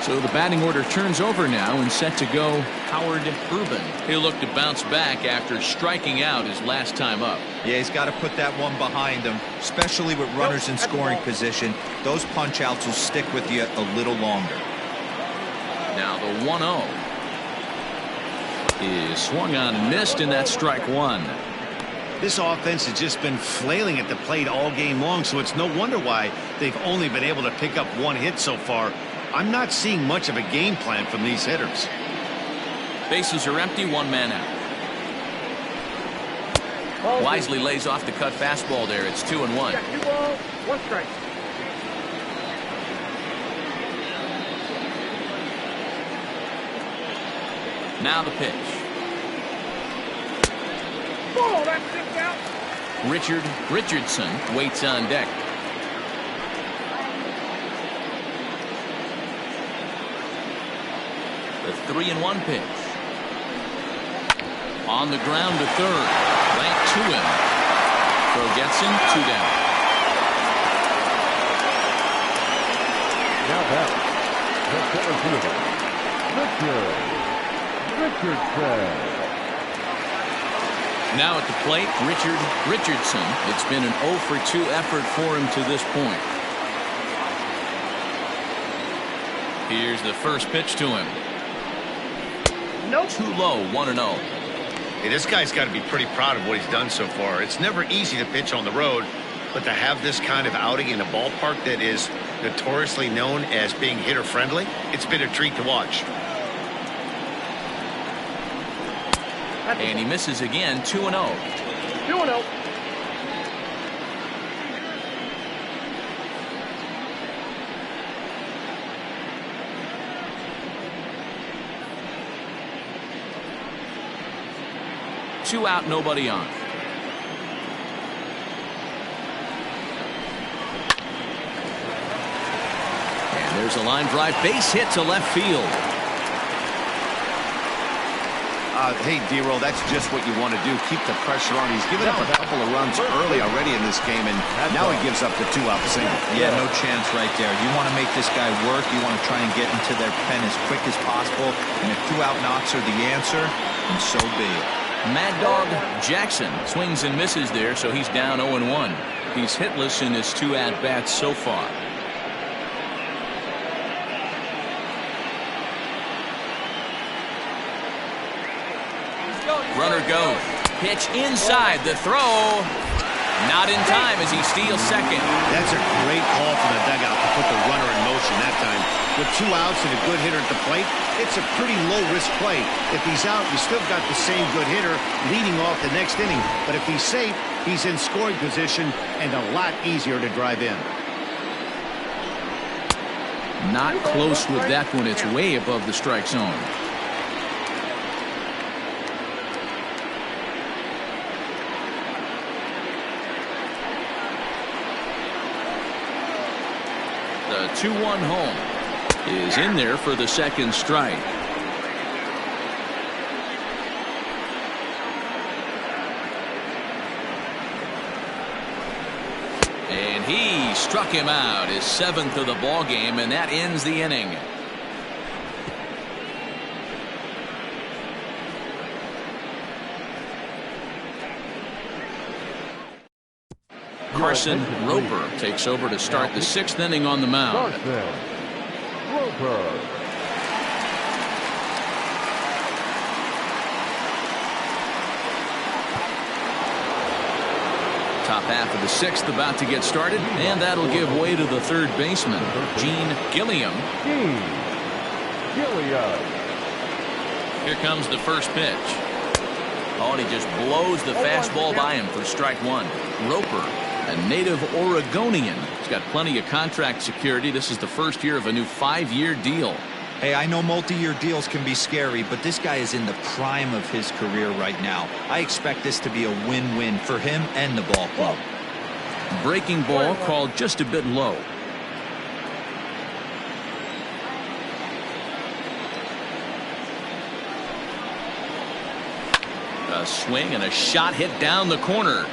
So the batting order turns over now and set to go Howard Urban. He'll look to bounce back after striking out his last time up. Yeah, he's got to put that one behind him, especially with runners in scoring position. Those punch outs will stick with you a little longer. Now the 1-0 is swung on and missed, and that's strike one. This offense has just been flailing at the plate all game long, so it's no wonder why they've only been able to pick up one hit so far. I'm not seeing much of a game plan from these hitters. Bases are empty, one man out. Wisely lays off the cut fastball there. It's 2-1. 2 balls, 1 strike. Now the pitch. Oh, that's 6 out. Richard Richardson waits on deck. The 3-1 pitch. On the ground to third. Right to him. Throw gets him, 2 down. Now back, the center fielder, Richardson. Now at the plate, Richard Richardson. It's been an 0 for 2 effort for him to this point. Here's the first pitch to him. Nope. Too low, 1-0. Hey, this guy's got to be pretty proud of what he's done so far. It's never easy to pitch on the road, but to have this kind of outing in a ballpark that is notoriously known as being hitter friendly, it's been a treat to watch. And he misses again, 2-0. 2-0. Two out, nobody on. And there's a line drive, base hit to left field. Hey, D-Roll, that's just what you want to do. Keep the pressure on. He's given up a couple of runs early already in this game, and now he gives up the 2-out single. Yeah, no chance right there. You want to make this guy work. You want to try and get into their pen as quick as possible. And if 2-out knocks are the answer, then so be it. Mad Dog Jackson swings and misses there, so he's down 0-1. He's hitless in his 2 at-bats so far. Runner goes. Pitch inside. The throw. Not in time as he steals second. That's a great call from the dugout to put the runner in motion that time. With 2 outs and a good hitter at the plate, it's a pretty low-risk play. If he's out, you still got the same good hitter leading off the next inning. But if he's safe, he's in scoring position and a lot easier to drive in. Not close with that one. It's way above the strike zone. The 2-1 home is in there for the second strike. And he struck him out, his 7th of the ball game, and that ends the inning. Carson Roper takes over to start the 6th inning on the mound. Roper. Top half of the 6th about to get started, and that'll give way to the third baseman, Gene Gilliam. Here comes the first pitch. Oh, and he just blows the fastball by him for strike 1. Roper, a native Oregonian. He's got plenty of contract security. This is the first year of a new 5-year deal. Hey, I know multi-year deals can be scary, but this guy is in the prime of his career right now. I expect this to be a win-win for him and the ball club. Breaking ball called just a bit low. A swing and a shot hit down the corner.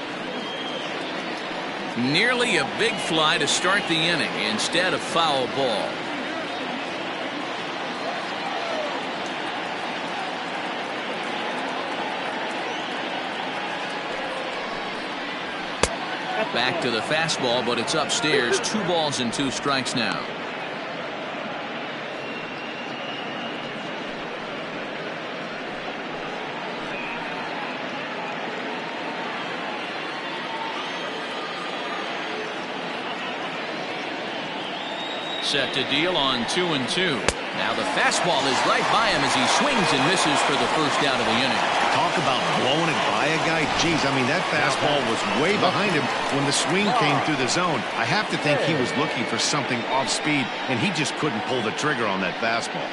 Nearly a big fly to start the inning. Instead, a foul ball. Back to the fastball, but it's upstairs. 2 balls and 2 strikes now. Set to deal on 2-2. Now the fastball is right by him as he swings and misses for the first out of the inning. Talk about blowing it by a guy. Geez, I mean, that fastball was way behind him when the swing came through the zone. I have to think he was looking for something off speed, and he just couldn't pull the trigger on that fastball.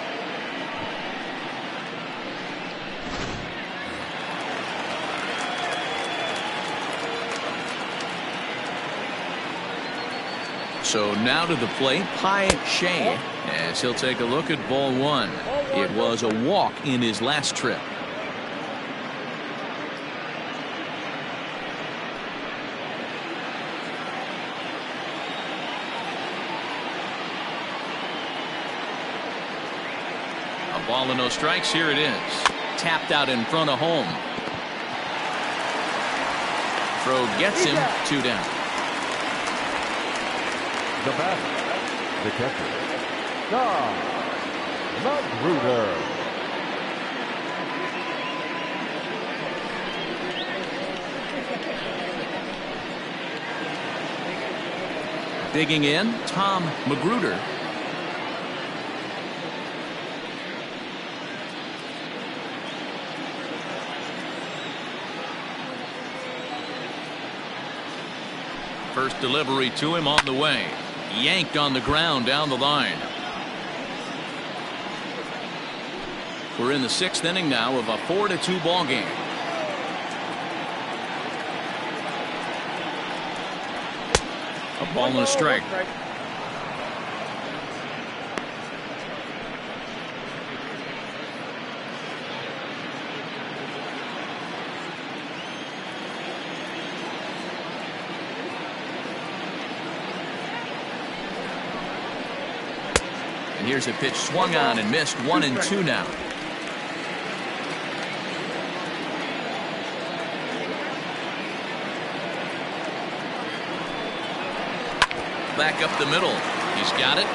So now to the plate, Pai Shea, as he'll take a look at ball 1. It was a walk in his last trip. A ball and no strikes. Here it is. Tapped out in front of home. Throw gets him 2 down. The batter, the catcher, Tom Magruder. Digging in, Tom Magruder. First delivery to him on the way. Yanked on the ground down the line. We're in the 6th inning now of a 4-2 ball game. A ball and a strike. Here's a pitch swung on and missed. 1-2 now. Back up the middle. He's got it.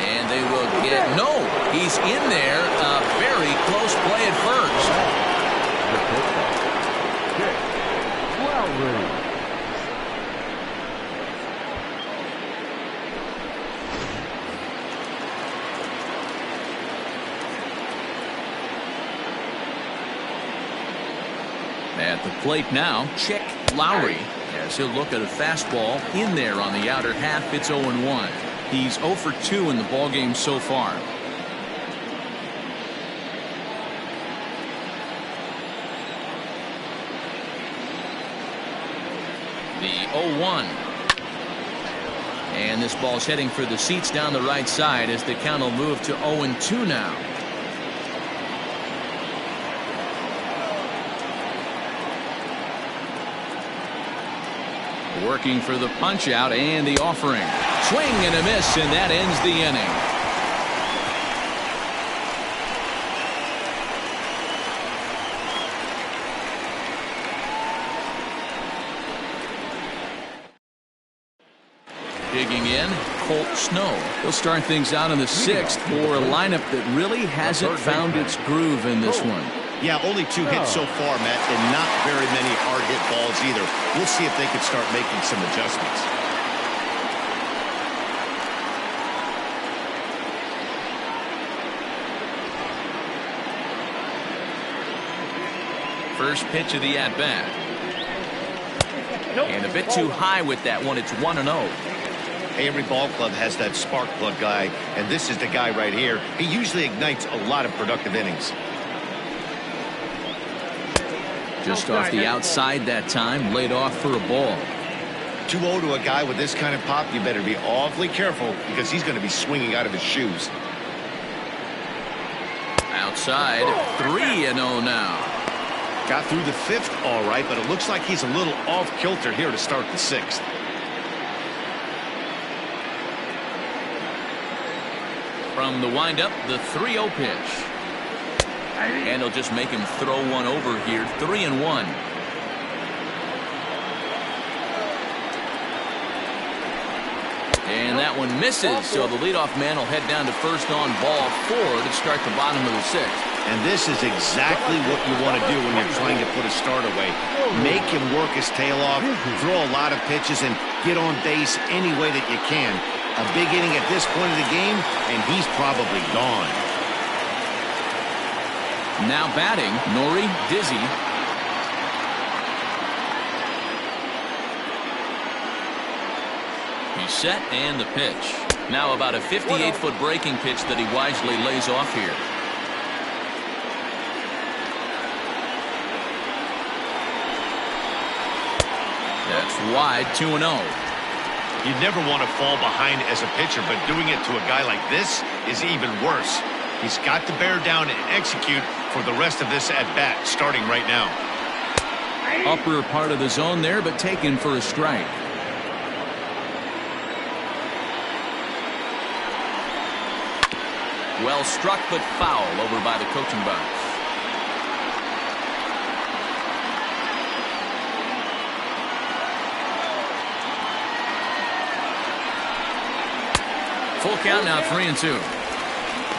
And they will get, no, he's in there. A very close play at first. At the plate now, Chick Lowry, as he'll look at a fastball in there on the outer half. It's 0-1. He's 0 for 2 in the ballgame so far. The 0-1. And this ball's heading for the seats down the right side as the count will move to 0-2 now. Working for the punch out and the offering. Swing and a miss, and that ends the inning. Digging in, Colt Snow. He'll start things out in the 6th for a lineup that really hasn't found its groove in this one. Yeah, only 2 hits so far, Matt, and not very many hard hit balls either. We'll see if they can start making some adjustments. First pitch of the at-bat. And a bit too high with that one. It's 1-0. Every ball club has that spark plug guy, and this is the guy right here. He usually ignites a lot of productive innings. Just off the outside that time, laid off for a ball. 2-0 to a guy with this kind of pop, you better be awfully careful because he's going to be swinging out of his shoes. Outside, 3-0 now. Got through the 5th all right, but it looks like he's a little off kilter here to start the 6th. From the windup, the 3-0 pitch. And he'll just make him throw one over here. 3-1. And that one misses, so the leadoff man will head down to first on ball 4 to start the bottom of the 6th. And this is exactly what you want to do when you're trying to put a start away. Make him work his tail off, throw a lot of pitches, and get on base any way that you can. A big inning at this point of the game, and he's probably gone. Now batting, Nori Dizzy. He's set and the pitch. Now about a 58-foot breaking pitch that he wisely lays off here. That's wide, 2-0. You never want to fall behind as a pitcher, but doing it to a guy like this is even worse. He's got to bear down and execute for the rest of this at-bat, starting right now. Upper part of the zone there, but taken for a strike. Well struck, but foul over by the coaching box. Full count now, 3-2.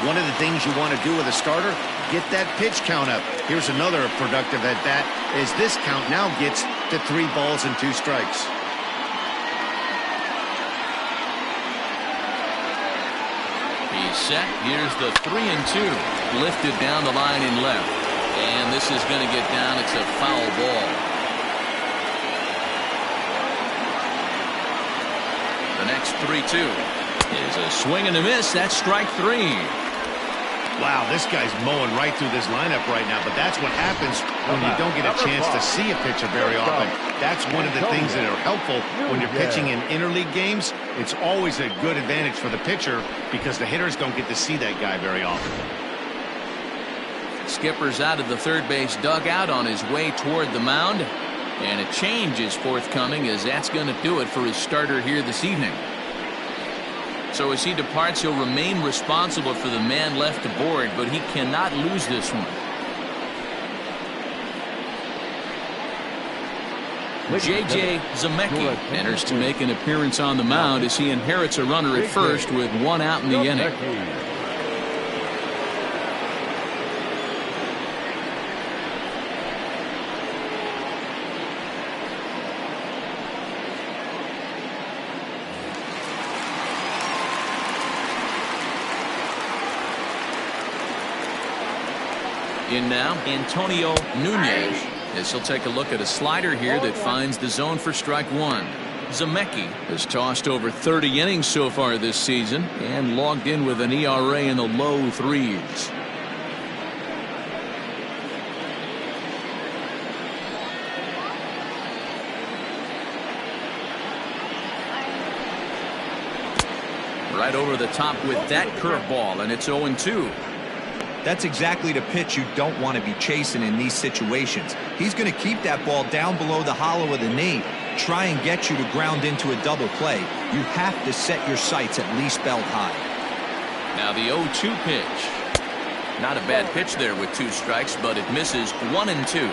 One of the things you want to do with a starter, get that pitch count up. Here's another productive at-bat as this count now gets to 3 balls and 2 strikes. He's set. Here's the 3-2. Lifted down the line in left. And this is going to get down. It's a foul ball. The next 3-2 is a swing and a miss. That's strike 3. Wow, this guy's mowing right through this lineup right now, but that's what happens when you don't get a chance to see a pitcher very often. That's one of the things that are helpful when you're pitching in interleague games. It's always a good advantage for the pitcher because the hitters don't get to see that guy very often. Skipper's out of the third base dugout on his way toward the mound, and a change is forthcoming as that's going to do it for his starter here this evening. So as he departs, he'll remain responsible for the man left aboard, but he cannot lose this one. J.J. Zemecki enters to make an appearance on the mound as he inherits a runner at first with one out in the inning. In now, Antonio Nunez, as he'll take a look at a slider here that finds the zone for strike one. Zemecki has tossed over 30 innings so far this season and logged in with an ERA in the low threes. Right over the top with that curveball, and it's 0-2. That's exactly the pitch you don't want to be chasing in these situations. He's going to keep that ball down below the hollow of the knee, try and get you to ground into a double play. You have to set your sights at least belt high. Now the 0-2 pitch. Not a bad pitch there with 2 strikes, but it misses 1-2.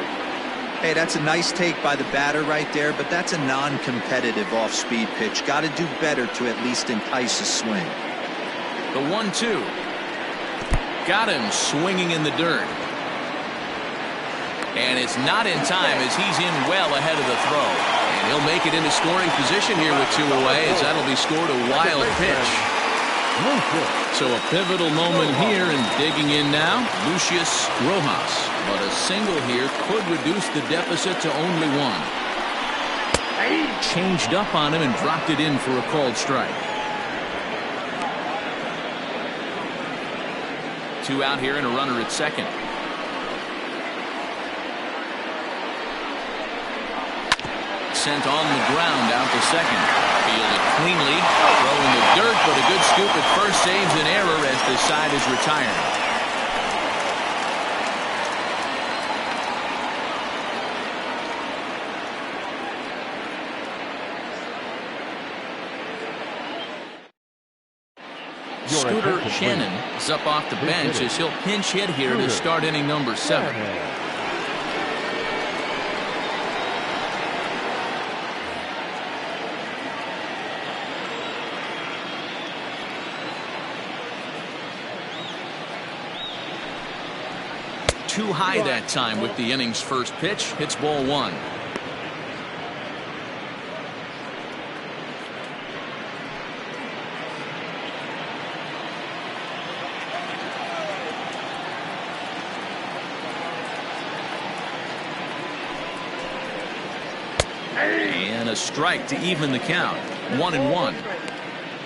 Hey, that's a nice take by the batter right there, but that's a non-competitive off-speed pitch. Got to do better to at least entice a swing. The 1-2. Got him swinging in the dirt. And it's not in time as he's in well ahead of the throw. And he'll make it into scoring position here with 2 away as that'll be scored a wild pitch. So a pivotal moment here, and digging in now, Lucius Rojas. But a single here could reduce the deficit to only 1. Changed up on him and dropped it in for a called strike. 2 out here and a runner at second. Sent on the ground out to second. Fielded cleanly. Throw in the dirt, but a good scoop at first saves an error as the side is retired. Scooter Shannon is up off the bench as he'll pinch hit here to start inning number 7. Too high that time with the inning's first pitch. Hits ball 1. And a strike to even the count. 1-1.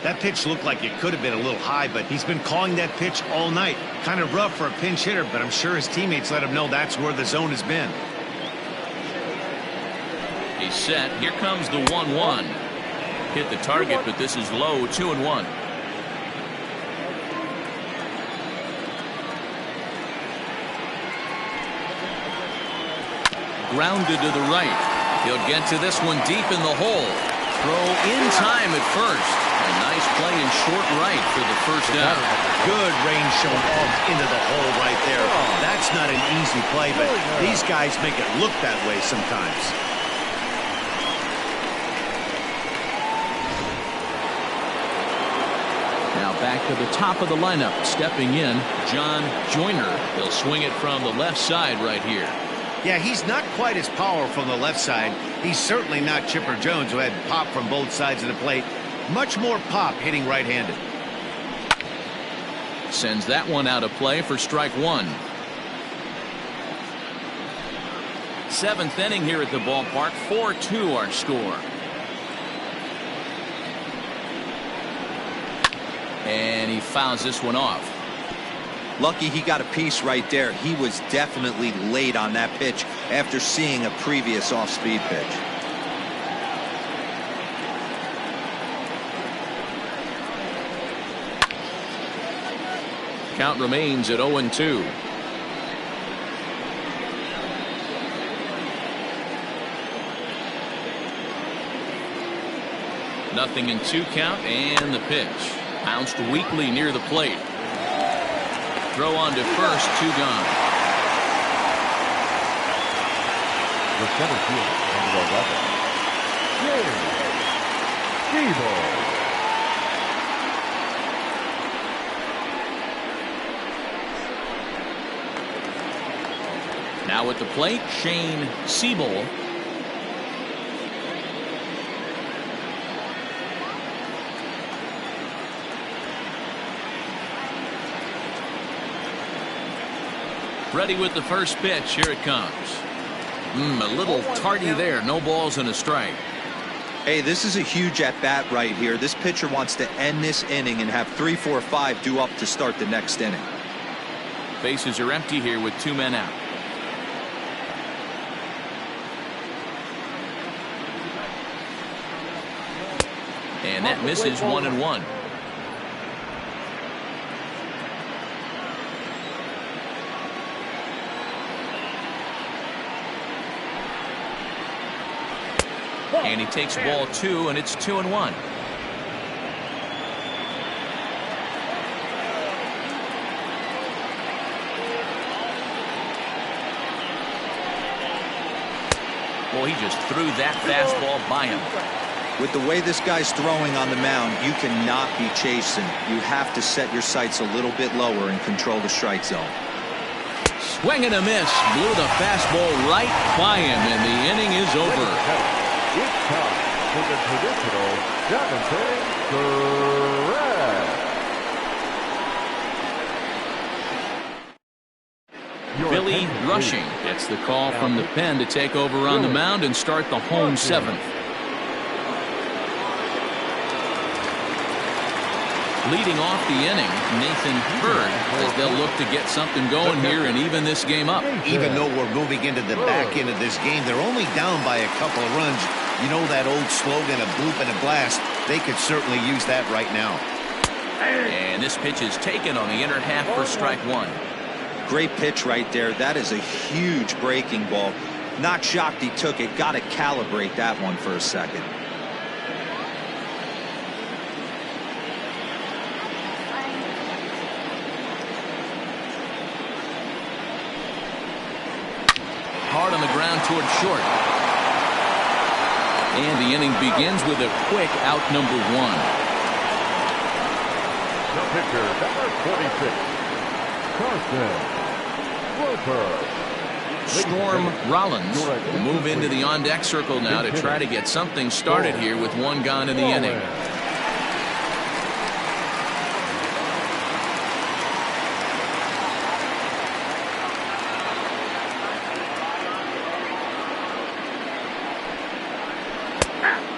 That pitch looked like it could have been a little high, but he's been calling that pitch all night. Kind of rough for a pinch hitter, but I'm sure his teammates let him know that's where the zone has been. He's set. Here comes the 1-1. Hit the target, but this is low. 2-1. Grounded to the right. He'll get to this one deep in the hole. Throw in time at first. A nice play in short right for the first down. Good range shown off into the hole right there. That's not an easy play, but these guys make it look that way sometimes. Now back to the top of the lineup. Stepping in, John Joyner. He'll swing it from the left side right here. Yeah, he's not quite as powerful on the left side. He's certainly not Chipper Jones, who had pop from both sides of the plate. Much more pop hitting right-handed. Sends that one out of play for strike 1. 7th inning here at the ballpark. 4-2 our score. And he fouls this one off. Lucky he got a piece right there. He was definitely late on that pitch after seeing a previous off-speed pitch. Count remains at 0-2. Nothing in 2 count, and the pitch. Bounced weakly near the plate. Throw on to first, 2 gone. The center field, number 11. Now at the plate, Shane Siebel. Ready with the first pitch. Here it comes. A little tardy there. No balls and a strike. Hey, this is a huge at-bat right here. This pitcher wants to end this inning and have 3, 4, 5 due up to start the next inning. Bases are empty here with 2 men out. And that misses 1-1. And he takes ball 2, and it's 2-1. Well, he just threw that fastball by him. With the way this guy's throwing on the mound, you cannot be chasing. You have to set your sights a little bit lower and control the strike zone. Swing and a miss. Blew the fastball right by him, and the inning is over. It's time for the traditional Jonathan Correct. Billy Rushing gets the call from the pen to take over on the mound and start the home 7th. Leading off the inning, Nathan Hurd, as they'll look to get something going here and even this game up. Even though we're moving into the back end of this game, they're only down by a couple of runs. You know that old slogan, a bloop and a blast. They could certainly use that right now. And this pitch is taken on the inner half for strike 1. Great pitch right there. That is a huge breaking ball. Not shocked he took it. Got to calibrate that one for a second. Hard on the ground toward short. And the inning begins with a quick out number 1. The pitcher, number 46, Carson Roper. Storm Rollins will move into the on-deck circle now to try to get something started here with 1 gone in the inning.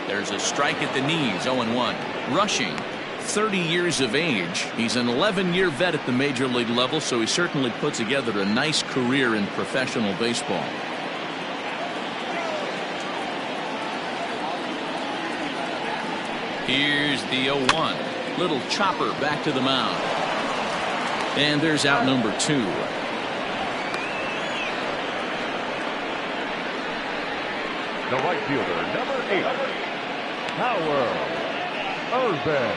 There's a strike at the knees, 0-1. Rushing, 30 years of age. He's an 11-year vet at the major league level, so he certainly put together a nice career in professional baseball. Here's the 0-1. Little chopper back to the mound. And there's out number 2. The right fielder, number 8, Howard Urban.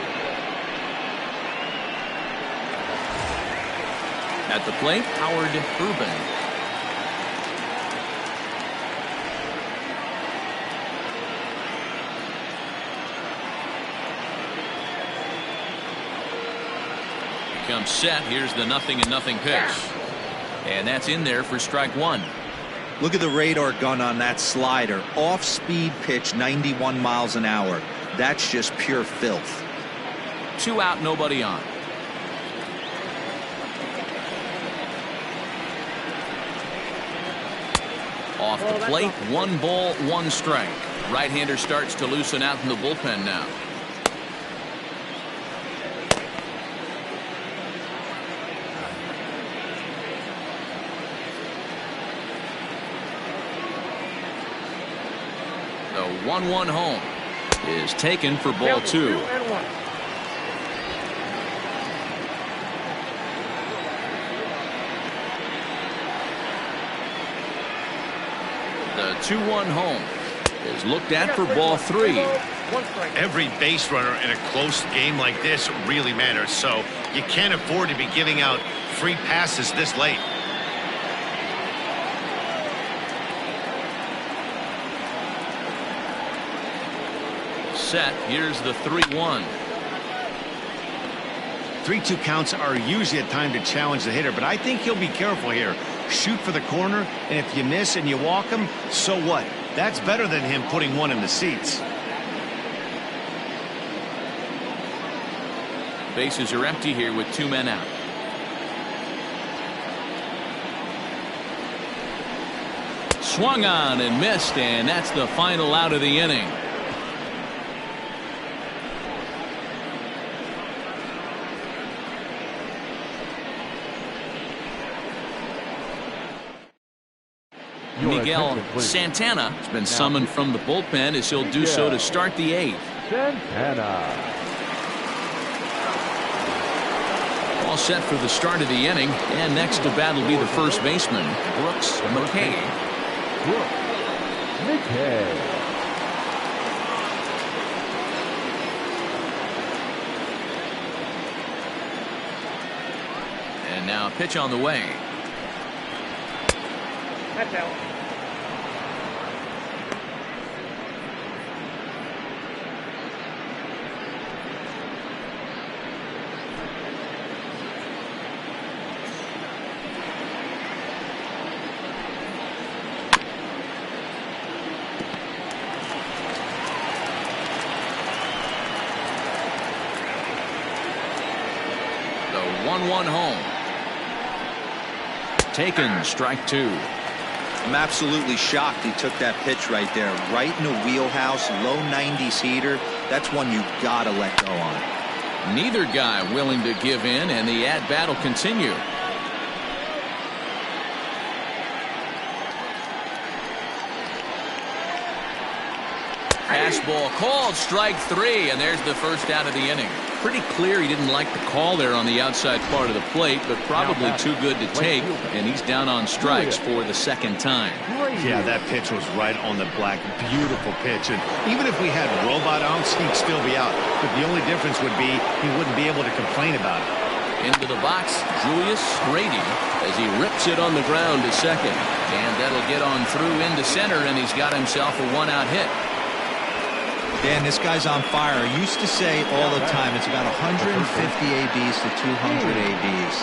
At the plate, Howard Urban. He comes set. Here's the 0-0 pitch. And that's in there for strike 1. Look at the radar gun on that slider. Off-speed pitch, 91 miles an hour. That's just pure filth. 2 out, nobody on. Off the plate, 1 ball, 1 strike. Right-hander starts to loosen out in the bullpen now. The 1-1 home is taken for ball 2. The 2-1 home is looked at for ball 3. Every base runner in a close game like this really matters, so you can't afford to be giving out free passes this late. set. Here's the 3-1. 3-2 counts are usually a time to challenge the hitter, but I think he'll be careful here. Shoot for the corner, and if you miss and you walk him, so what? That's better than him putting one in the seats. Bases are empty here with 2 men out. Swung on and missed, and that's the final out of the inning. Miguel Santana has been summoned from the bullpen as he'll do so to start the 8th. Santana. All set for the start of the inning, and next to bat will be the first baseman, Brooks McKay. Brooks McKay. And now a pitch on the way. That's out. The 1-1 home. Taken, strike 2. I'm absolutely shocked he took that pitch right there, right in the wheelhouse, low 90s heater. That's one you gotta let go on. Neither guy willing to give in, and the at-bat will continue. Fastball called, strike 3, and there's the first out of the inning. Pretty clear he didn't like the call there on the outside part of the plate, but probably too good to take, and he's down on strikes for the second time. Yeah, that pitch was right on the black. Beautiful pitch. And even if we had robot outs, he'd still be out. But the only difference would be he wouldn't be able to complain about it. Into the box, Julius Grady as he rips it on the ground to second. And that'll get on through into center, and he's got himself a 1-out hit. Dan, this guy's on fire. I used to say all the time it's about 150 ABs to 200 ABs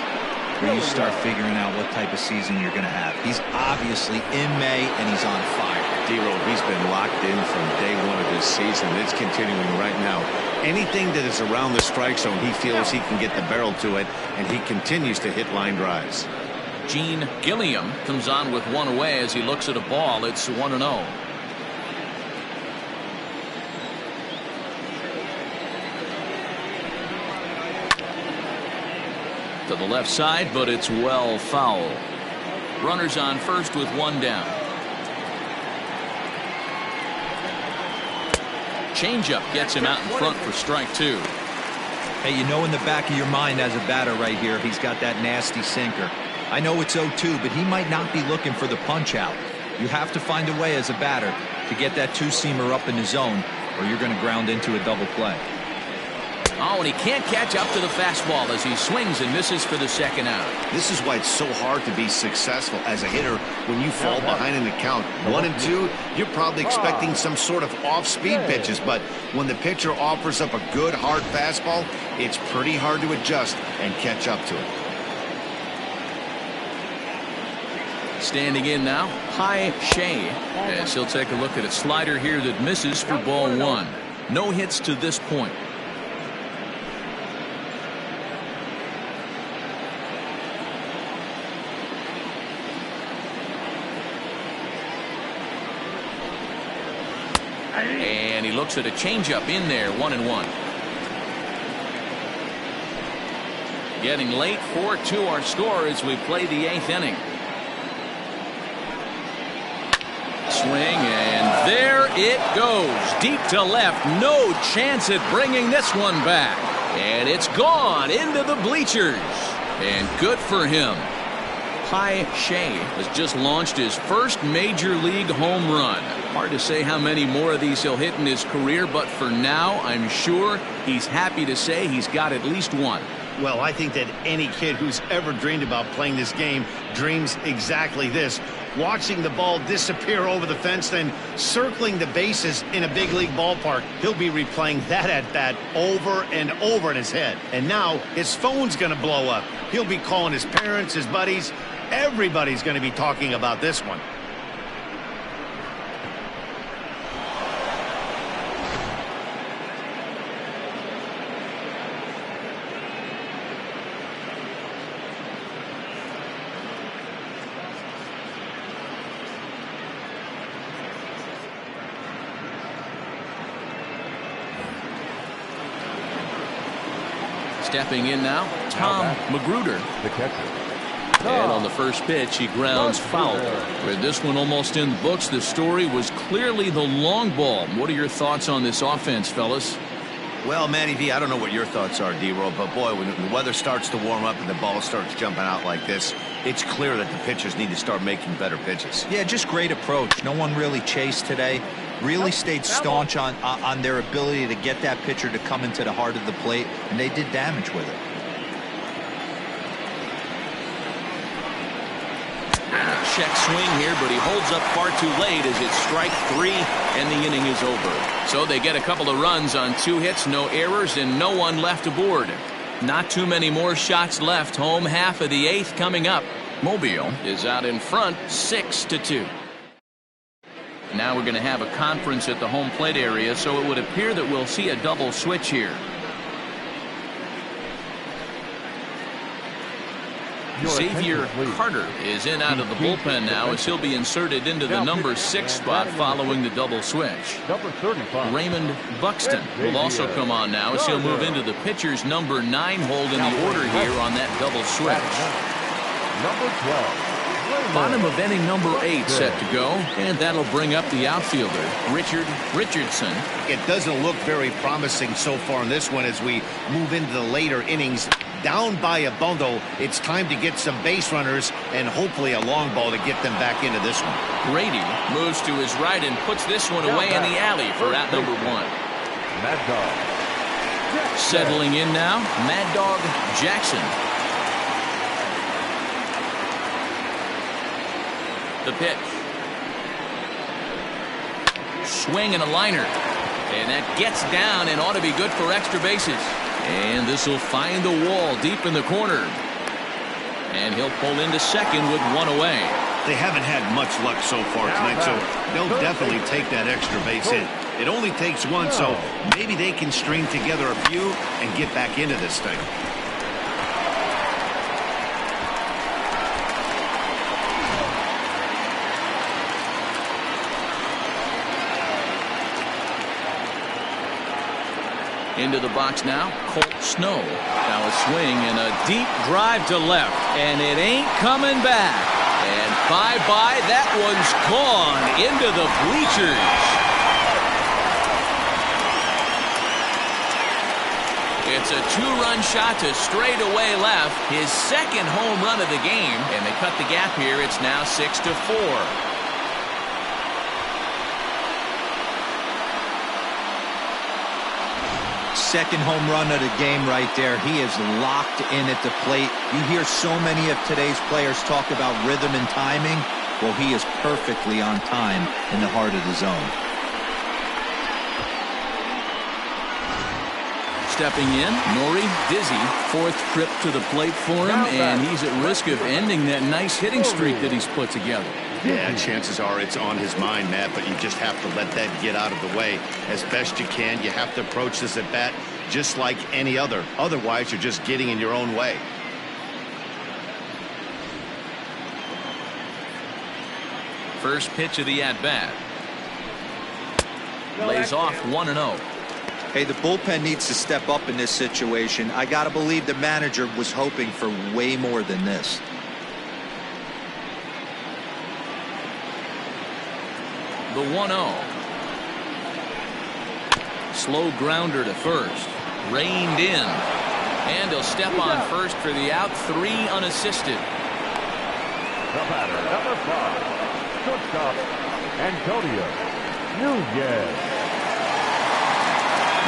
where you start figuring out what type of season you're going to have. He's obviously in May, and he's on fire. D-Row, he's been locked in from day 1 of this season. It's continuing right now. Anything that is around the strike zone, he feels he can get the barrel to it, and he continues to hit line drives. Gene Gilliam comes on with 1 away as he looks at a ball. It's 1-0. To the left side, but it's well foul. Runners on first with 1 down. Changeup gets him out in front for strike 2. Hey, you know in the back of your mind as a batter right here, he's got that nasty sinker. I know it's 0-2, but he might not be looking for the punch out. You have to find a way as a batter to get that 2-seamer up in the zone, or you're going to ground into a double play. Oh, and he can't catch up to the fastball as he swings and misses for the second out. This is why it's so hard to be successful as a hitter when you fall behind in the count. 1 and 2, you're probably expecting some sort of off-speed pitches, but when the pitcher offers up a good, hard fastball, it's pretty hard to adjust and catch up to it. Standing in now, Pai Shea, as he'll take a look at a slider here that misses for ball 1. No hits to this point. And he looks at a changeup in there, 1-1. Getting late, 4-2 our score as we play the 8th inning. Swing, and there it goes. Deep to left. No chance at bringing this one back. And it's gone into the bleachers. And good for him. Pai Shea has just launched his first major league home run. Hard to say how many more of these he'll hit in his career, but for now, I'm sure he's happy to say he's got at least 1. Well, I think that any kid who's ever dreamed about playing this game dreams exactly this. watching the ball disappear over the fence, then circling the bases in a big league ballpark. He'll be replaying that at-bat over and over in his head. And now his phone's going to blow up. He'll be calling his parents, his buddies. Everybody's going to be talking about this one. Stepping in now, Tom Magruder. The catcher. And on the first pitch, he grounds foul. With this one almost in the books, the story was clearly the long ball. What are your thoughts on this offense, fellas? Well, Matty V, I don't know what your thoughts are, D-Roll, but boy, when the weather starts to warm up and the ball starts jumping out like this, it's clear that the pitchers need to start making better pitches. Yeah, just great approach. No one really chased today. Really stayed staunch on their ability to get that pitcher to come into the heart of the plate, and they did damage with it. Check swing here, but he holds up far too late as it's strike 3 and the inning is over. So they get a couple of runs on 2 hits, no errors, and no one left aboard. Not too many more shots left. Home half of the 8th coming up. Mobile is out in front 6-2. Now we're going to have a conference at the home plate area, so it would appear that we'll see a double switch here. Xavier Carter is in out of the bullpen now as he'll be inserted into the number 6 spot following the double switch. Raymond Buxton will also come on now as he'll move into the pitcher's number 9 hold in the order here on that double switch. Number 12. Bottom of inning number 8 set to go, and that'll bring up the outfielder, Richard Richardson. It doesn't look very promising so far in this one as we move into the later innings. Down by a bundle, it's time to get some base runners and hopefully a long ball to get them back into this one. Grady moves to his right and puts this one away in the alley for out number 1. Mad Dog. Settling in now, Mad Dog Jackson. The pitch. Swing and a liner. And that gets down and ought to be good for extra bases. And this will find the wall deep in the corner. And he'll pull into second with 1 away. They haven't had much luck so far tonight, so they'll definitely take that extra base hit. It only takes 1, so maybe they can string together a few and get back into this thing. Into the box now, Colt Snow. Now a swing and a deep drive to left, and it ain't coming back. And bye-bye, that one's gone into the bleachers. It's a 2-run shot to straightaway left, his second home run of the game, and they cut the gap here. It's now 6-4. Second home run of the game right there. He is locked in at the plate. You hear so many of today's players talk about rhythm and timing. Well, he is perfectly on time in the heart of the zone. Stepping in, Nori Dizzy, 4th trip to the plate for him, and he's at risk of ending that nice hitting streak that he's put together. Yeah, chances are it's on his mind, Matt, but you just have to let that get out of the way as best you can. You have to approach this at bat just like any other. Otherwise, you're just getting in your own way. First pitch of the at-bat. Lays off 1-0. Hey, the bullpen needs to step up in this situation. I got to believe the manager was hoping for way more than this. The 1-0. Slow grounder to first. Reined in. And he'll step on first for the out. 3 unassisted. The batter, number 5, shortstop, Antonio Nunez.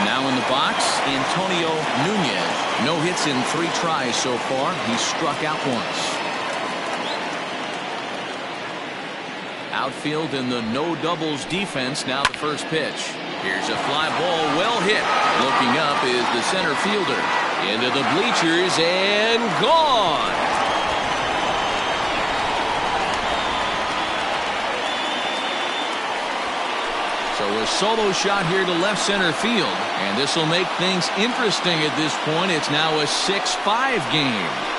Now in the box, Antonio Nunez. No hits in 3 tries so far. He's struck out once. Outfield in the no doubles defense. Now the first pitch. Here's a fly ball, well hit. Looking up is the center fielder. Into the bleachers and gone. So a solo shot here to left center field. And this will make things interesting at this point. It's now a 6-5 game.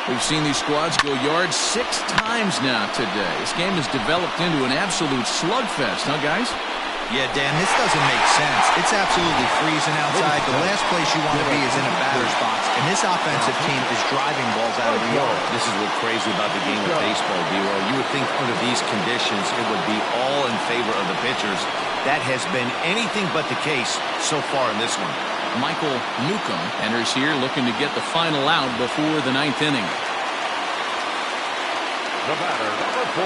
We've seen these squads go yards 6 times now today. This game has developed into an absolute slugfest, huh, guys? Yeah, Dan, this doesn't make sense. It's absolutely freezing outside. The last place you want to be is in a batter's box, and this offensive team is driving balls out of the yard. This is what's crazy about the game of baseball, D-Roll. You would think under these conditions it would be all in favor of the pitchers. That has been anything but the case so far in this one. Michael Newcomb enters here looking to get the final out before the 9th inning. The batter, number 4,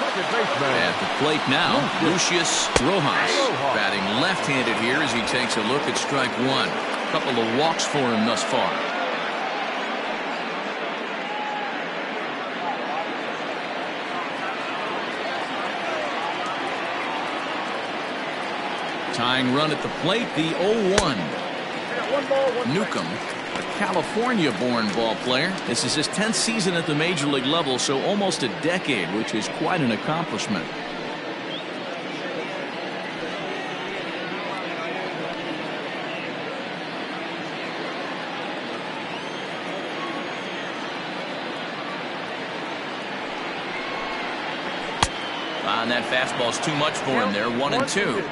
second baseman. At the plate now, Lucius Rojas. Batting left-handed here as he takes a look at strike 1. A couple of walks for him thus far. Tying run at the plate, the 0-1. Newcomb, a California-born ball player. This is his 10th season at the major league level, so almost a decade, which is quite an accomplishment. And that fastball's too much for him there. 1-2.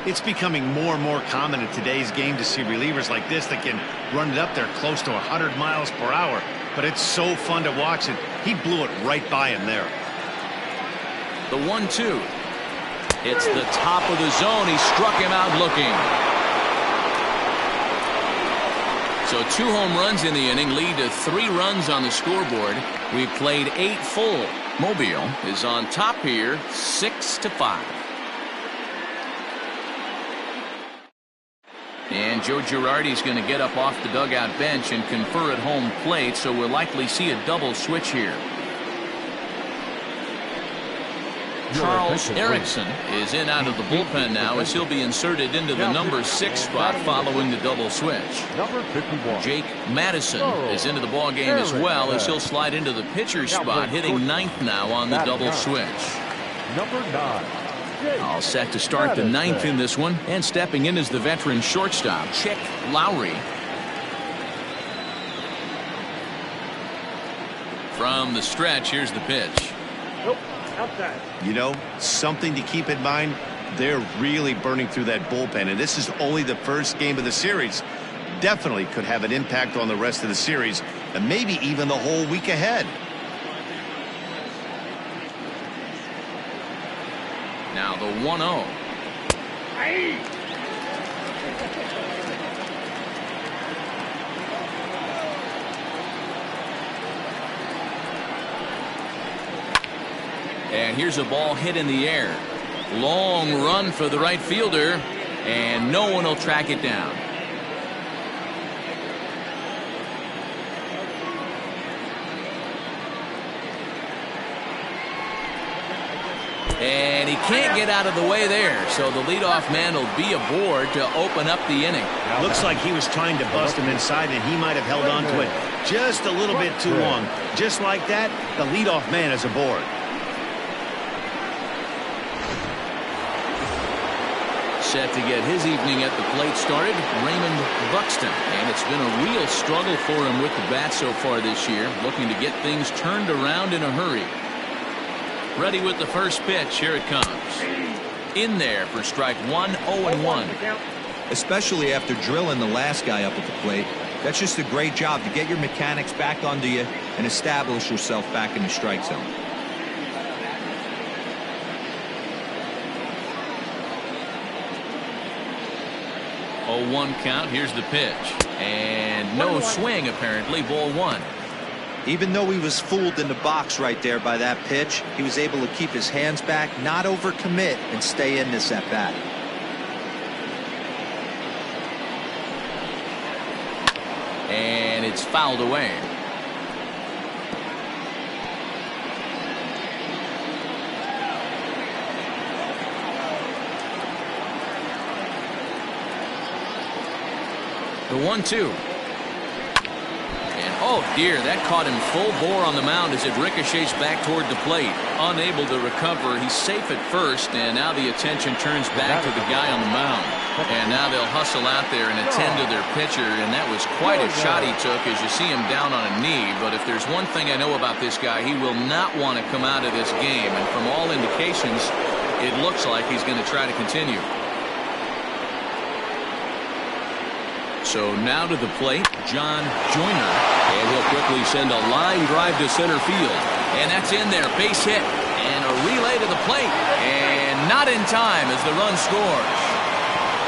It's becoming more and more common in today's game to see relievers like this that can run it up there close to 100 miles per hour. But it's so fun to watch it. He blew it right by him there. The 1-2. It's the top of the zone. He struck him out looking. So 2 home runs in the inning lead to 3 runs on the scoreboard. We've played 8 full. Mobile is on top here, 6-5. And Joe Girardi's going to get up off the dugout bench and confer at home plate, so we'll likely see a double switch here. Charles Erickson is in out of the bullpen now as he'll be inserted into the number 6 spot following the double switch. Number 51. Jake Madison is into the ball game as well as he'll slide into the pitcher spot, hitting 9th now on the double switch. Number 9. All set to start the 9th in this one, and stepping in is the veteran shortstop, Chick Lowry. From the stretch, here's the pitch. Nope, outside. You know, something to keep in mind, they're really burning through that bullpen, and this is only the first game of the series. Definitely could have an impact on the rest of the series, and maybe even the whole week ahead. Now the 1-0. And here's a ball hit in the air. Long run for the right fielder, and no one will track it down. And he can't get out of the way there, so the leadoff man will be aboard to open up the inning. Looks like he was trying to bust him inside, and he might have held on to it just a little bit too long. Just like that, the leadoff man is aboard. Set to get his evening at the plate started, Raymond Buxton. And it's been a real struggle for him with the bat so far this year, looking to get things turned around in a hurry. Ready with the first pitch. Here it comes. In there for strike 1, 0-1. Especially after drilling the last guy up at the plate. That's just a great job to get your mechanics back under you and establish yourself back in the strike zone. Oh, 0-1 count. Here's the pitch. And no swing, apparently. Ball 1. Even though he was fooled in the box right there by that pitch, he was able to keep his hands back, not overcommit, and stay in this at bat. And it's fouled away. The 1-2. And oh dear, that caught him full bore on the mound as it ricochets back toward the plate. Unable to recover. He's safe at first, and now the attention turns back to the guy on the mound. And now they'll hustle out there and attend to their pitcher, and that was quite a shot he took as you see him down on a knee. But if there's one thing I know about this guy, he will not want to come out of this game. And from all indications, it looks like he's going to try to continue. So now to the plate, John Joyner. And he'll quickly send a line drive to center field. And that's in there, base hit. And a relay to the plate. And not in time as the run scores.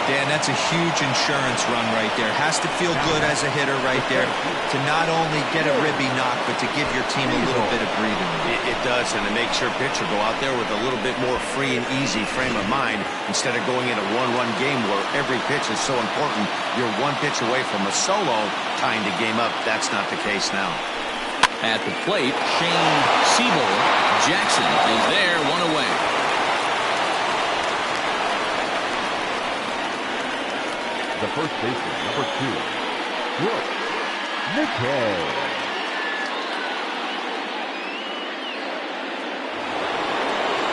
Dan, that's a huge insurance run right there. Has to feel good as a hitter right there to not only get a ribby knock, but to give your team a little bit of breathing room. It does, and it makes your pitcher go out there with a little bit more free and easy frame of mind instead of going in a one-run game where every pitch is so important. You're one pitch away from a solo tying the game up. That's not the case now. At the plate, Shane Siebel Jackson is there, one away. The first baseman, number 2, Brooks McKay.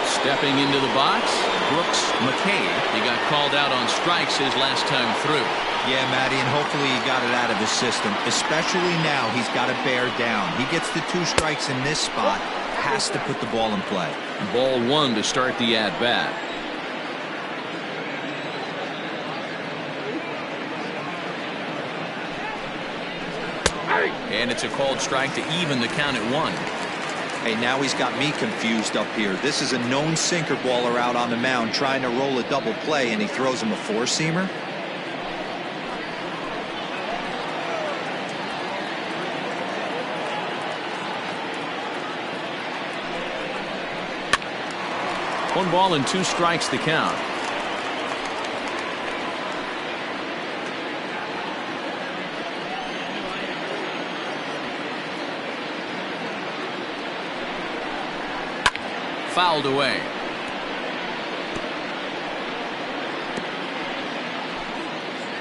Stepping into the box, Brooks McKay. He got called out on strikes his last time through. Yeah, Matty, and hopefully he got it out of his system. Especially now, he's got to bear down. He gets the 2 strikes in this spot, has to put the ball in play. Ball 1 to start the at-bat. And it's a called strike to even the count at 1. Hey, now he's got me confused up here. This is a known sinker baller out on the mound trying to roll a double play, and he throws him a 4-seamer. One ball and 2 strikes the count. Fouled away.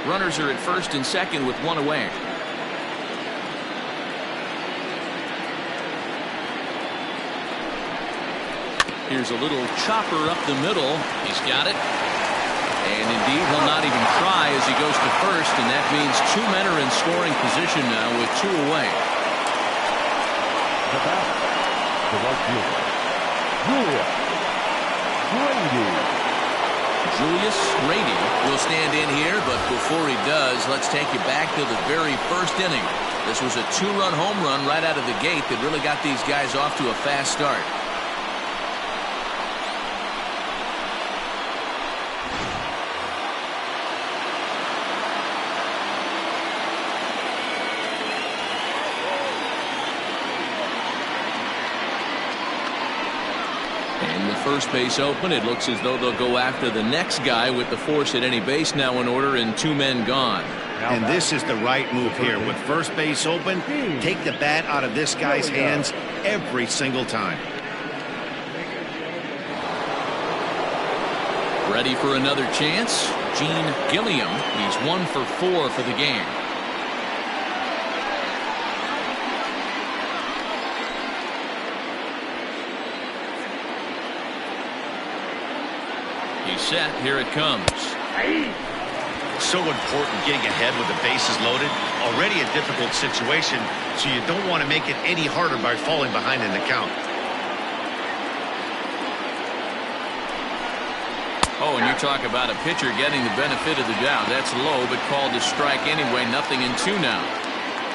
Runners are at first and second with 1 away. Here's a little chopper up the middle. He's got it. And indeed, he'll not even try as he goes to first, and that means 2 men are in scoring position now with 2 away. The batter, the right fielder, Julius Grady will stand in here, but before he does, let's take you back to the very first inning. This was a 2-run home run right out of the gate that really got these guys off to a fast start. First base open. It looks as though they'll go after the next guy with the force at any base now in order and 2 men gone. And this is the right move here. With first base open, take the bat out of this guy's hands every single time. Ready for another chance? Gene Gilliam. He's 1 for 4 for the game. Set. Here it comes. So important getting ahead with the bases loaded. Already a difficult situation, so you don't want to make it any harder by falling behind in the count. Oh, and you talk about a pitcher getting the benefit of the doubt. That's low, but called a strike anyway. 0-2 now.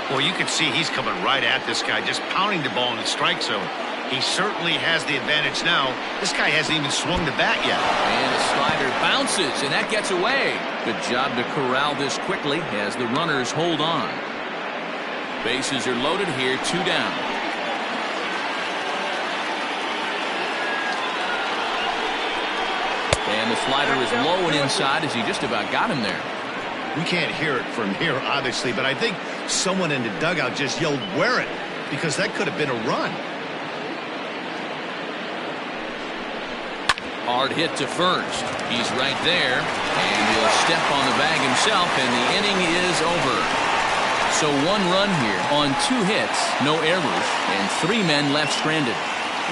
Well, you can see he's coming right at this guy, just pounding the ball in the strike zone. He certainly has the advantage now. This guy hasn't even swung the bat yet. And a slider bounces, and that gets away. Good job to corral this quickly as the runners hold on. Bases are loaded here, 2 down. And the slider is low and inside as he just about got him there. We can't hear it from here, obviously, but I think Someone in the dugout just yelled, "Wear it," because that could have been a run. Hard hit to first. He's right there, and he'll step on the bag himself, and the inning is over. So 1 run here on 2 hits, no errors, and 3 men left stranded.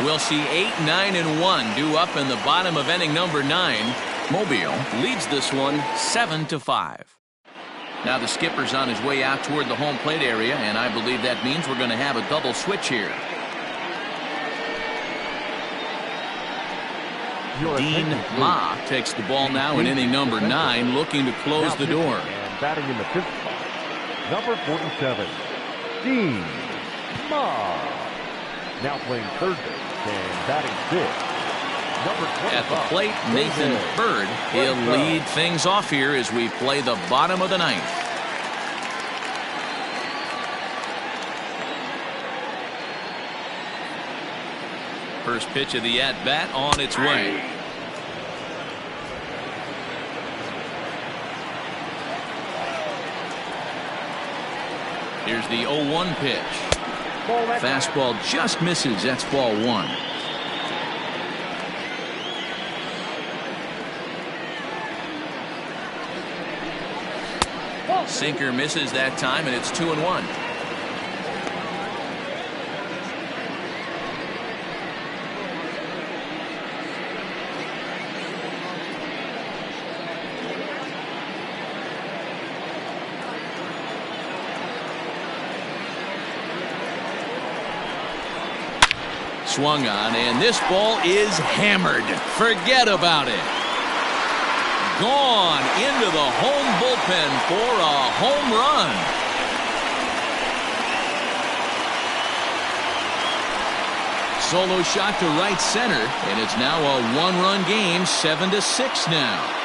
We'll see 8, 9, and 1 due up in the bottom of inning number 9. Mobile leads this one 7-5. Now the skipper's on his way out toward the home plate area, and I believe that means we're going to have a double switch here. Dean Ma takes the ball now in inning number 9, looking to close the door. And batting in the 5th spot, number 47, Dean Ma. Now playing third base and batting 5th, number 25. At the plate, Nathan Bird. He'll lead things off here as we play the bottom of the 9th. First pitch of the at-bat on its way. Here's the 0-1 pitch. Fastball just misses. That's ball 1. Sinker misses that time, and it's 2-1. Swung on, and this ball is hammered. Forget about it. Gone into the home bullpen for a home run. Solo shot to right center, and it's now a 1-run game, 7-6 now.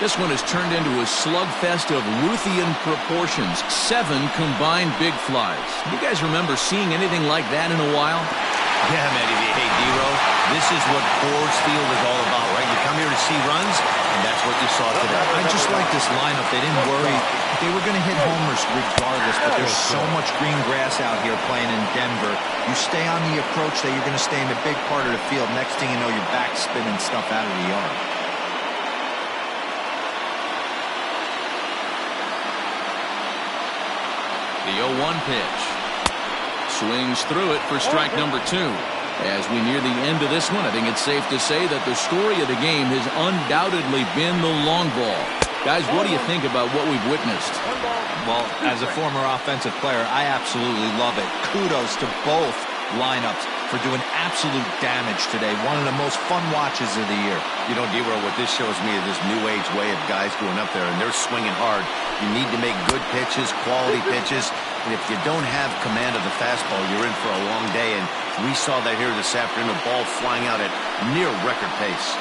This one has turned into a slugfest of Ruthian proportions. 7 combined big flies. You guys remember seeing anything like that in a while? Yeah, man. Hey, D-Row, this is what Coors Field is all about, right? You come here to see runs, and that's what you saw today. I just like this lineup. They didn't worry. They were going to hit homers regardless, but there's so much green grass out here playing in Denver. You stay on the approach that you're going to stay in the big part of the field. Next thing you know, you're back spinning stuff out of the yard. The 0-1 pitch. Swings through it for strike number 2. As we near the end of this one, I think it's safe to say that the story of the game has undoubtedly been the long ball. Guys, what do you think about what we've witnessed? Well, as a former offensive player, I absolutely love it. Kudos to both lineups for doing absolute damage today. One of the most fun watches of the year. You know, D-Row, what this shows me is this new age way of guys going up there, and they're swinging hard. You need to make good pitches, quality pitches, and if you don't have command of the fastball, you're in for a long day, and we saw that here this afternoon, a ball flying out at near record pace.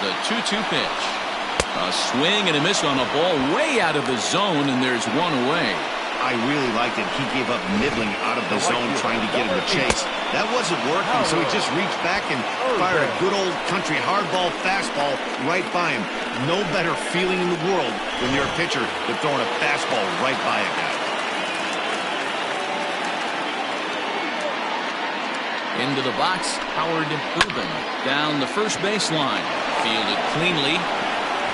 The 2-2 pitch. A swing and a miss on a ball way out of the zone, and there's 1 away. I really liked it. He gave up nibbling out of the zone trying to get him to chase. That wasn't working, so he just reached back and fired a good old country hardball fastball right by him. No better feeling in the world when you're a pitcher than throwing a fastball right by a guy. Into the box, Howard Urban. Down the first baseline. Fielded cleanly.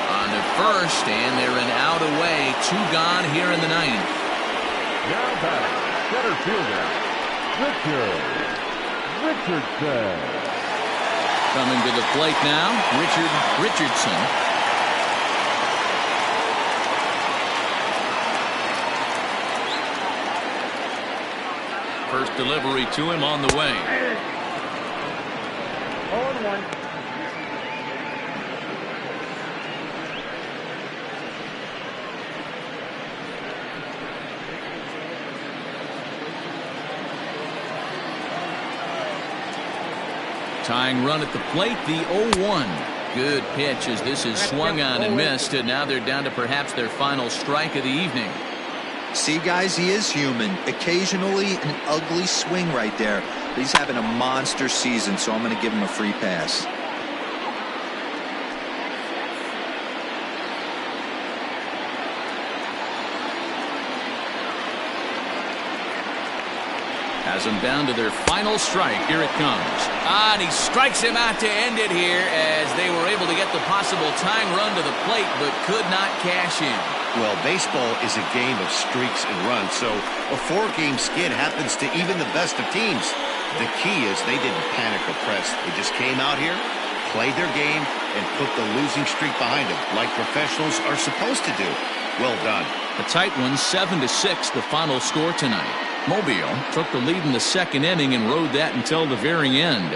On to first, and they're an out away. 2 gone here in the 9th. Now batting, center fielder, Richardson. Coming to the plate now, Richardson. First delivery to him on the way. 0-1. Tying run at the plate, the 0-1. Good pitch as this is swung on and missed, and now they're down to perhaps their final strike of the evening. See, guys, he is human. Occasionally an ugly swing right there. But he's having a monster season, so I'm going to give him a free pass. Has them down to their final strike. Here it comes. And he strikes him out to end it here as they were able to get the possible tying run to the plate but could not cash in. Well, baseball is a game of streaks and runs, so a 4-game skid happens to even the best of teams. The key is they didn't panic or press. They just came out here, played their game, and put the losing streak behind them, like professionals are supposed to do. Well done. A tight one, 7-6, the final score tonight. Mobile took the lead in the second inning and rode that until the very end.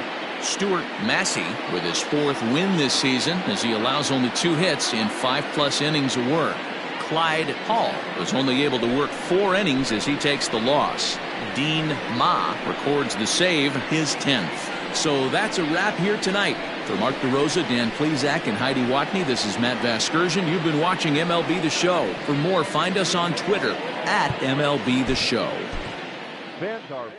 Stuart Massey with his 4th win this season as he allows only 2 hits in 5+ innings of work. Clyde Hall was only able to work 4 innings as he takes the loss. Dean Ma records the save, his 10th. So that's a wrap here tonight. For Mark DeRosa, Dan Plesac, and Heidi Watney, this is Matt Vasgersian. You've been watching MLB The Show. For more, find us on Twitter @MLB The Show. Fans are